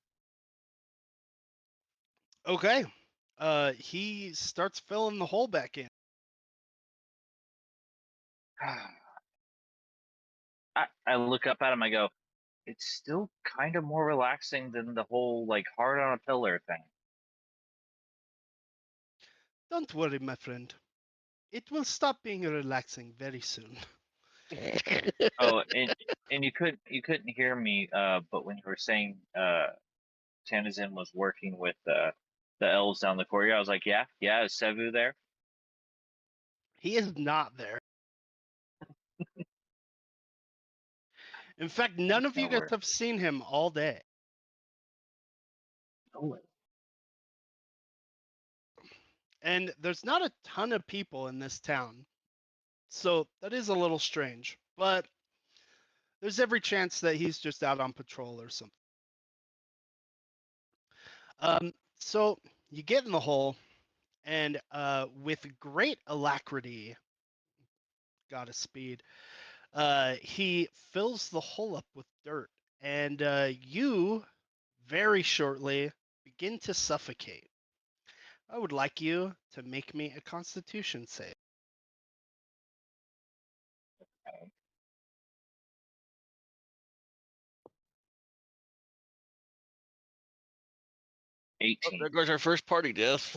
[SPEAKER 1] Okay. He starts filling the hole back in.
[SPEAKER 7] I look up at him. I go, it's still kind of more relaxing than the whole like hard on a pillar thing.
[SPEAKER 1] Don't worry, my friend. It will stop being relaxing very soon.
[SPEAKER 7] Oh, and you couldn't hear me. But when you were saying Tanizan was working with the elves down the corridor, I was like, yeah, is Sevu there?
[SPEAKER 1] He is not there. In fact, none of you guys
[SPEAKER 7] Nowhere.
[SPEAKER 1] have seen him all day.
[SPEAKER 7] Nowhere.
[SPEAKER 1] And there's not a ton of people in this town. So that is a little strange. But there's every chance that he's just out on patrol or something. So you get in the hole, and with great alacrity, gotta speed, he fills the hole up with dirt, and you very shortly begin to suffocate. I would like you to make me a Constitution save.
[SPEAKER 7] Okay. 18.
[SPEAKER 5] There goes our first party death.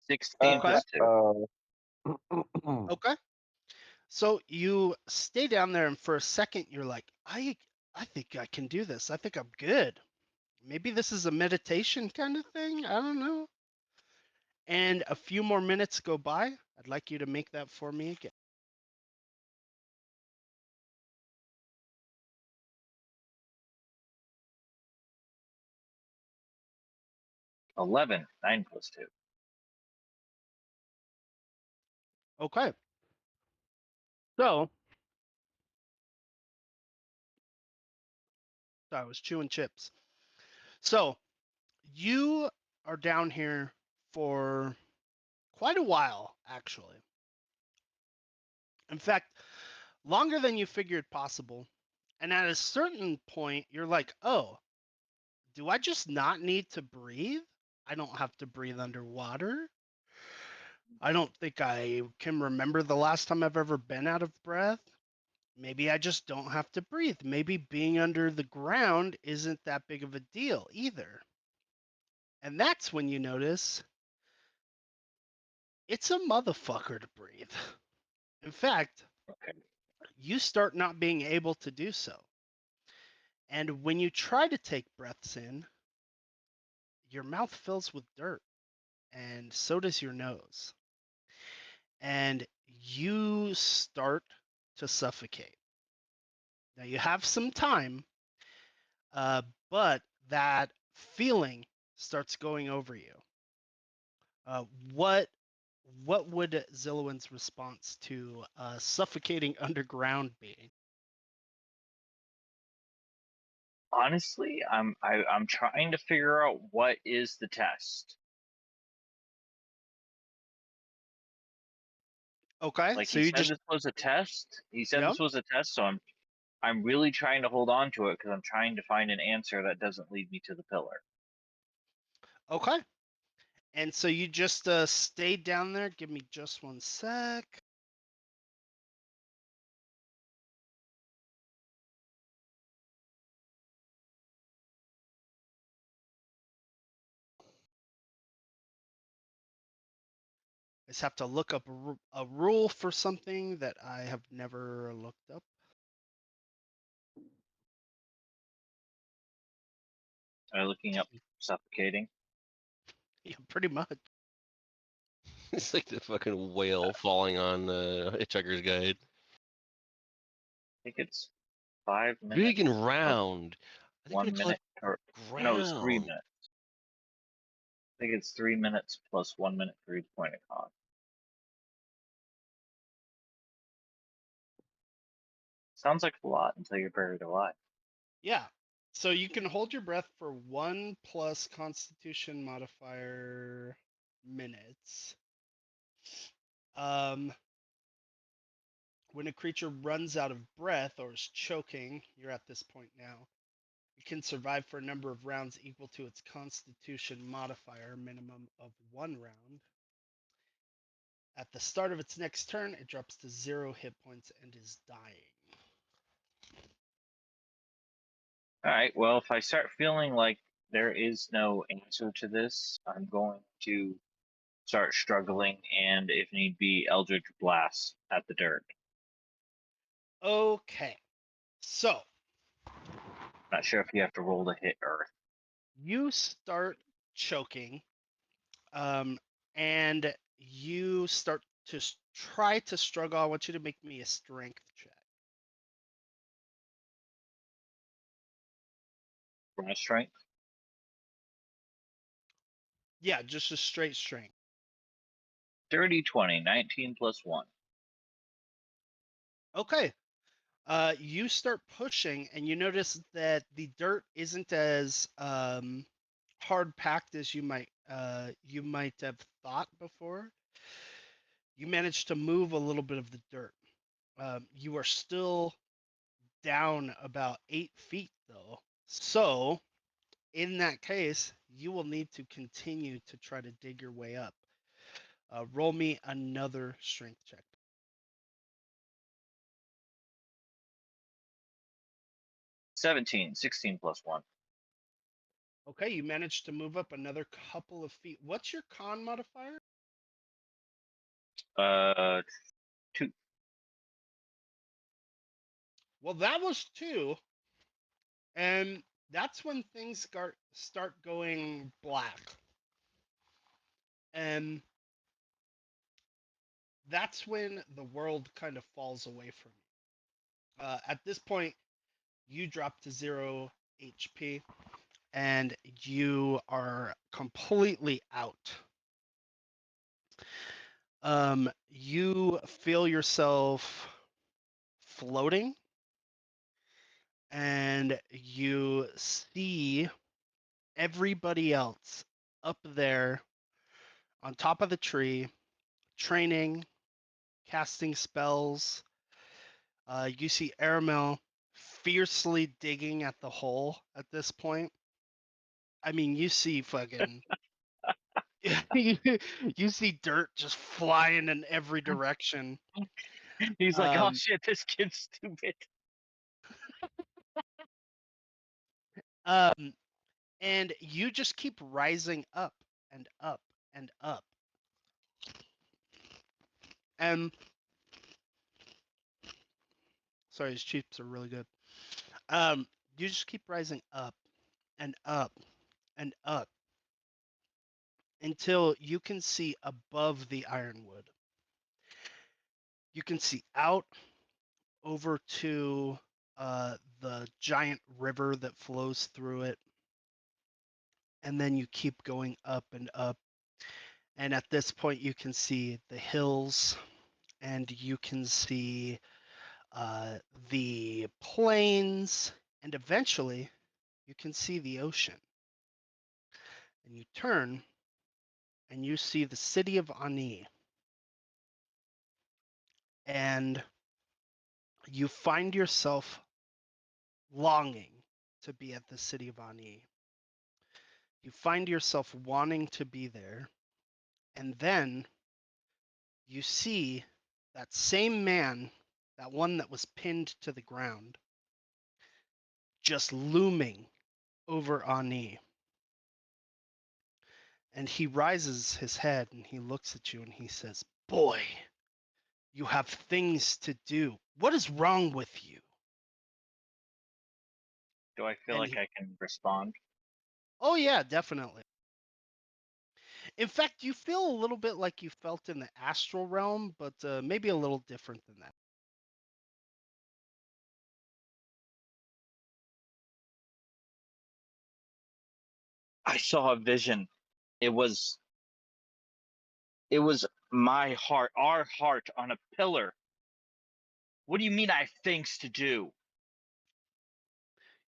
[SPEAKER 7] 16
[SPEAKER 1] Okay.
[SPEAKER 7] plus 2.
[SPEAKER 1] Okay. So you stay down there, and for a second, you're like, I think I can do this. I think I'm good. Maybe this is a meditation kind of thing. I don't know. And a few more minutes go by. I'd like you to make that for me again.
[SPEAKER 7] 11. 9 plus 2.
[SPEAKER 1] Okay. So, I was chewing chips. So, you are down here for quite a while, actually. In fact, longer than you figured possible. And at a certain point, you're like, oh, do I just not need to breathe? I don't have to breathe underwater. I don't think I can remember the last time I've ever been out of breath. Maybe I just don't have to breathe. Maybe being under the ground isn't that big of a deal either. And that's when you notice it's a motherfucker to breathe. In fact,
[SPEAKER 7] Okay.
[SPEAKER 1] you start not being able to do so. And when you try to take breaths in, your mouth fills with dirt, and so does your nose. And you start to suffocate. Now, you have some time, but that feeling starts going over you. Uh, what what would Zillowin's response to suffocating underground be?
[SPEAKER 7] Honestly, I'm trying to figure out what is the test.
[SPEAKER 1] Okay,
[SPEAKER 7] Like
[SPEAKER 1] so
[SPEAKER 7] he
[SPEAKER 1] you
[SPEAKER 7] said
[SPEAKER 1] just
[SPEAKER 7] this was a test. He said
[SPEAKER 1] Yep.
[SPEAKER 7] this was a test, so I'm really trying to hold on to it because I'm trying to find an answer that doesn't lead me to the pillar.
[SPEAKER 1] Okay. And so you just stay down there. Give me just one sec. I just have to look up a rule for something that I have never looked up.
[SPEAKER 7] Are you looking up suffocating?
[SPEAKER 1] Yeah, pretty much.
[SPEAKER 5] It's like the fucking whale falling on the Hitchhiker's Guide.
[SPEAKER 7] I think it's 5 minutes.
[SPEAKER 5] Big and round. I think
[SPEAKER 7] 1
[SPEAKER 5] it's
[SPEAKER 7] minute, or no, it's 3
[SPEAKER 5] ground.
[SPEAKER 7] minutes. I think it's 3 minutes plus 1 minute for each point of con. Sounds like a lot until you're buried alive.
[SPEAKER 1] Yeah. So you can hold your breath for 1 plus Constitution modifier minutes. When a creature runs out of breath or is choking, you're at this point now. It can survive for a number of rounds equal to its Constitution modifier minimum of 1 round. At the start of its next turn, it drops to 0 hit points and is dying.
[SPEAKER 7] All right, well, if I start feeling like there is no answer to this, I'm going to start struggling and, if need be, Eldritch Blast at the dirt.
[SPEAKER 1] Okay. So,
[SPEAKER 7] Not sure if you have to roll to hit Earth.
[SPEAKER 1] you start choking, and you start to try to struggle. I want you to make me a strength check.
[SPEAKER 7] For my strength,
[SPEAKER 1] Yeah, just a straight strength.
[SPEAKER 7] dirty 20, 19 plus 1.
[SPEAKER 1] Okay. You start pushing, and you notice that the dirt isn't as hard packed as you might have thought before. You managed to move a little bit of the dirt. You are still down about 8 feet, though. So, in that case, you will need to continue to try to dig your way up. Roll me another strength check.
[SPEAKER 7] 17, 16 plus 1.
[SPEAKER 1] Okay, you managed to move up another couple of feet. What's your con modifier?
[SPEAKER 7] 2.
[SPEAKER 1] Well, that was 2. And that's when things start going black. And that's when the world kind of falls away from you. At this point, you drop to 0 HP and you are completely out. You feel yourself floating and you see everybody else up there on top of the tree, training, casting spells. You see Aramel fiercely digging at the hole at this point. I mean, you see fucking. You see dirt just flying in every direction.
[SPEAKER 7] He's like, oh
[SPEAKER 1] Um,
[SPEAKER 7] shit, this kid's stupid.
[SPEAKER 1] and you just keep rising up and up and up. And sorry, his cheeks are really good. You just keep rising up and up and up until you can see above the Ironwood. You can see out over to the giant river that flows through it. And then you keep going up and up. And at this point, you can see the hills and you can see the plains. And eventually, you can see the ocean. And you turn and you see the city of Ani. and you find yourself longing to be at the city of Ani. You find yourself wanting to be there, and then you see that same man, that one that was pinned to the ground, just looming over Ani. And he raises his head and he looks at you and he says, "Boy, you have things to do. What is wrong with you?"
[SPEAKER 7] Do I feel
[SPEAKER 1] And
[SPEAKER 7] like I can respond?
[SPEAKER 1] oh yeah, definitely. In fact, you feel a little bit like you felt in the astral realm, but maybe a little different than that.
[SPEAKER 7] I saw a vision. It was my heart, our heart on a pillar. What do you mean I have things to do?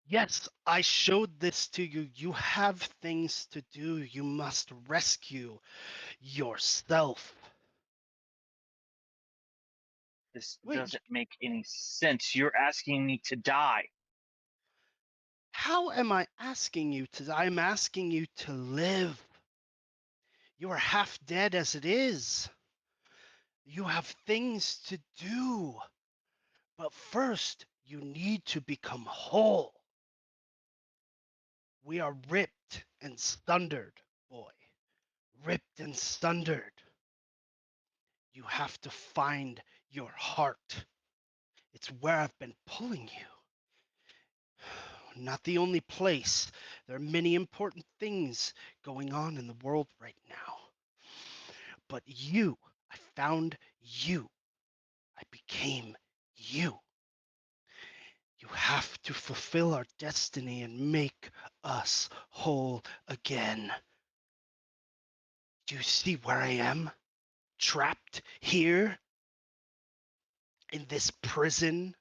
[SPEAKER 1] Yes, I showed this to you. You have things to do. You must rescue yourself.
[SPEAKER 7] This
[SPEAKER 1] Wait,
[SPEAKER 7] doesn't make any sense. You're asking me to die.
[SPEAKER 1] how am I asking you to? I'm asking you to live. You are half dead as it is. You have things to do. But first, you need to become whole. We are ripped and sundered, boy. Ripped and sundered. You have to find your heart. It's where I've been pulling you. Not the only place. There are many important things going on in the world right now. But you, I found you. I became you. You have to fulfill our destiny and make us whole again. Do you see where I am? Trapped here in this prison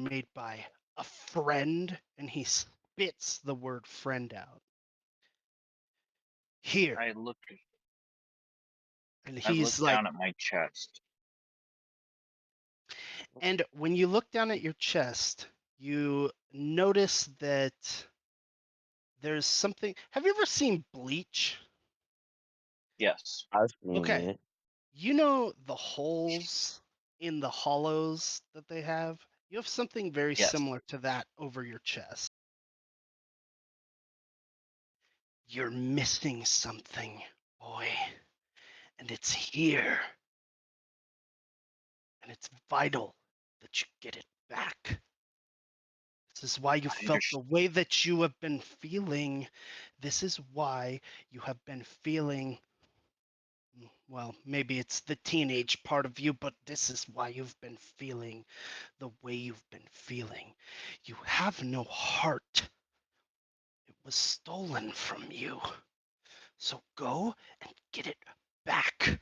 [SPEAKER 1] made by a friend, and he spits the word friend out. Here,
[SPEAKER 7] I look
[SPEAKER 1] and he's like,
[SPEAKER 7] down at my chest.
[SPEAKER 1] and when you look down at your chest, you notice that there's something. Have you ever seen Bleach?
[SPEAKER 7] Yes.
[SPEAKER 6] I've seen
[SPEAKER 1] Okay,
[SPEAKER 6] it.
[SPEAKER 1] you know the holes in the hollows that they have? You have something very
[SPEAKER 7] Yes.
[SPEAKER 1] similar to that over your chest. You're missing something, boy. And it's here. And it's vital that you get it back. This is why you
[SPEAKER 7] I
[SPEAKER 1] felt the way that you have been feeling. This is why you have been feeling. Well, maybe it's the teenage part of you, but this is why you've been feeling the way you've been feeling. You have no heart. It was stolen from you. So go and get it back.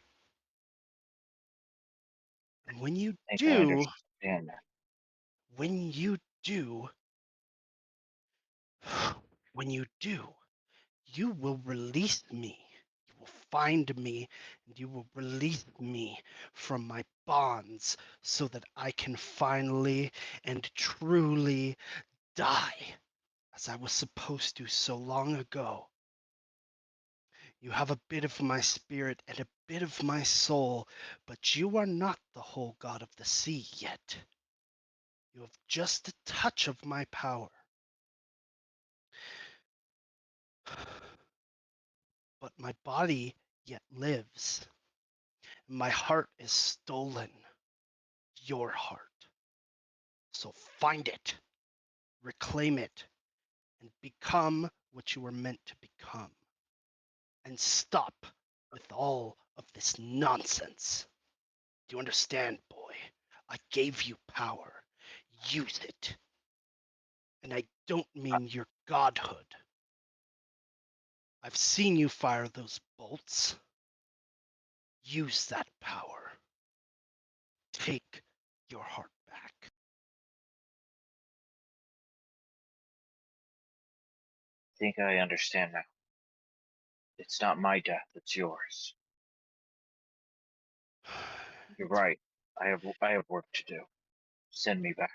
[SPEAKER 1] And when you
[SPEAKER 7] think I
[SPEAKER 1] do,
[SPEAKER 7] understand that.
[SPEAKER 1] when you do, when you do, you will release me. You will find me, and you will release me from my bonds so that I can finally and truly die as I was supposed to so long ago. You have a bit of my spirit and a bit of my soul, but you are not the whole god of the sea yet. You have just a touch of my power. But my body yet lives. My heart is stolen. Your heart. So find it, reclaim it, and become what you were meant to become. And stop with all of this nonsense. Do you understand, boy? I gave you power. Use it. And I don't mean your godhood. I've seen you fire those bolts. Use that power. Take your heart back.
[SPEAKER 7] I think I understand now. It's not my death, it's yours. You're right. I have work to do. Send me back.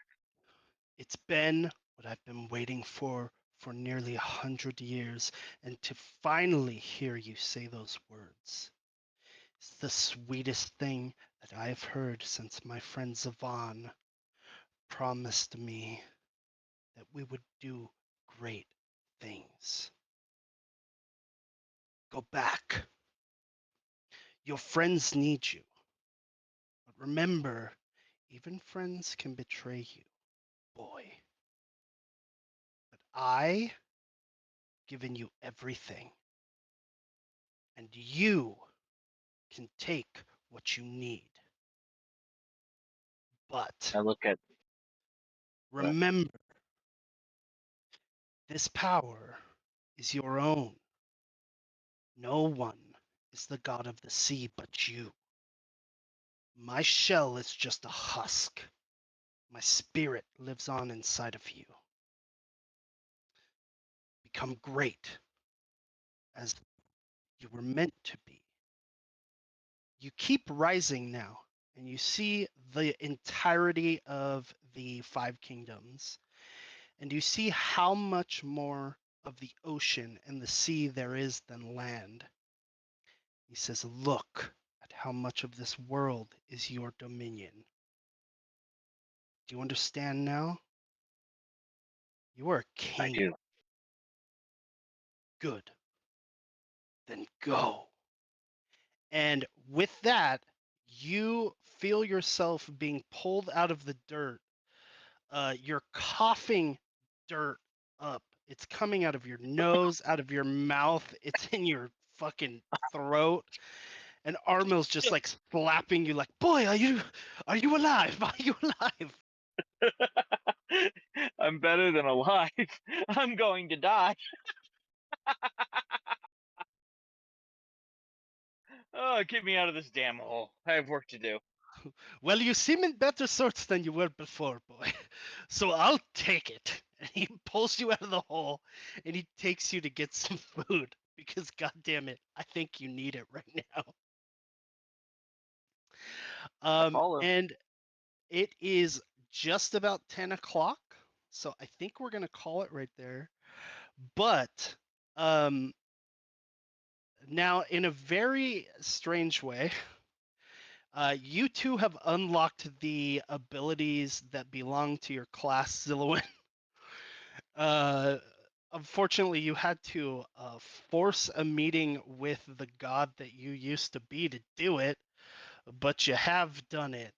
[SPEAKER 1] It's been what I've been waiting for nearly 100 years, and to finally hear you say those words. It's the sweetest thing that I've heard since my friend Zavan promised me that we would do great things. Go back. Your friends need you. But remember, even friends can betray you, boy. But I given you everything, and you can take what you need. But
[SPEAKER 7] I look at.
[SPEAKER 1] remember, this power is your own. No one is the god of the sea but you. My shell is just a husk. My spirit lives on inside of you. Become great as you were meant to be. You keep rising now, and you see the entirety of the five kingdoms, and you see how much more of the ocean and the sea there is than land. He says, look at how much of this world is your dominion. Do you understand now? You are a
[SPEAKER 7] I
[SPEAKER 1] king.
[SPEAKER 7] do.
[SPEAKER 1] Good. Then go. And with that, you feel yourself being pulled out of the dirt. You're coughing dirt up. It's coming out of your nose, out of your mouth. It's in your fucking throat. And Armil's just like slapping you like, boy, are you alive? Are you alive?
[SPEAKER 7] I'm better than alive. I'm going to die. Oh, get me out of this damn hole. I have work to do.
[SPEAKER 1] Well, you seem in better sorts than you were before, boy. So I'll take it. And he pulls you out of the hole and he takes you to get some food because, goddamn it, I think you need it right now.
[SPEAKER 7] Follow.
[SPEAKER 1] And it is just about 10 o'clock. So I think we're going to call it right there. But now, in a very strange way, you two have unlocked the abilities that belong to your class, Zillowin. Unfortunately, you had to force a meeting with the god that you used to be to do it, but you have done it.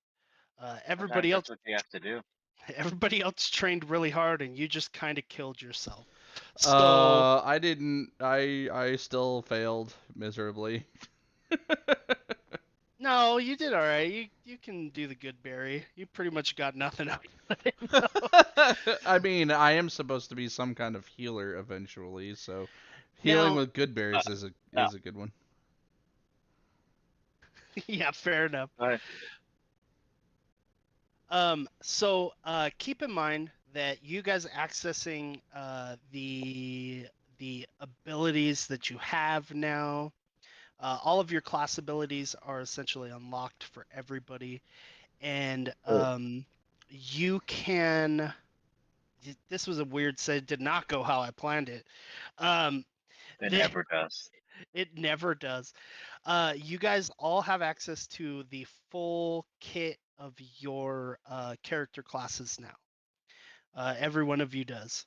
[SPEAKER 7] Sometimes that's what you have to do.
[SPEAKER 1] Everybody else trained really hard, and you just kind of killed yourself. So
[SPEAKER 2] I didn't. I still failed miserably.
[SPEAKER 1] no, you did all right. You can do the good berry. You pretty much got nothing out of it.
[SPEAKER 2] I mean, I am supposed to be some kind of healer eventually, so healing
[SPEAKER 1] Now,
[SPEAKER 2] with good berries
[SPEAKER 7] No.
[SPEAKER 2] is a good one.
[SPEAKER 1] yeah, fair enough.
[SPEAKER 7] Go ahead.
[SPEAKER 1] So keep in mind that you guys accessing the abilities that you have now. All of your class abilities are essentially unlocked for everybody, and you can. This was a weird say. It did not go how I planned it.
[SPEAKER 7] It
[SPEAKER 1] the-
[SPEAKER 7] never does.
[SPEAKER 1] It never does. You guys all have access to the full kit of your character classes now. Every one of you does.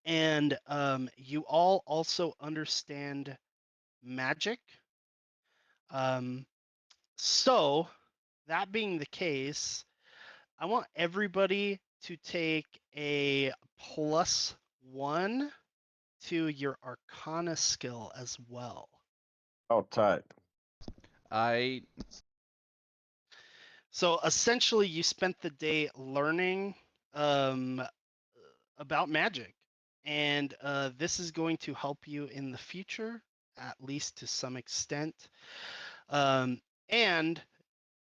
[SPEAKER 1] And you all also understand magic. So, that being the case, I want everybody to take a +1 to your Arcana skill as well.
[SPEAKER 6] Oh, tight.
[SPEAKER 2] I
[SPEAKER 1] So essentially, you spent the day learning about magic, and this is going to help you in the future, at least to some extent. And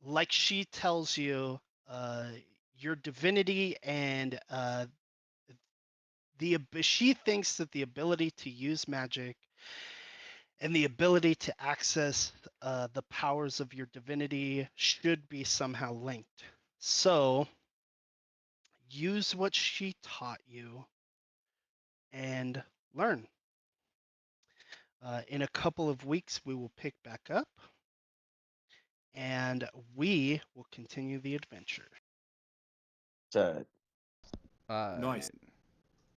[SPEAKER 1] like she tells you, your divinity and she thinks that the ability to use magic and the ability to access the powers of your divinity should be somehow linked. So use what she taught you and learn. In a couple of weeks, we will pick back up and we will continue the adventure.
[SPEAKER 6] So
[SPEAKER 2] Uh,
[SPEAKER 4] Nice.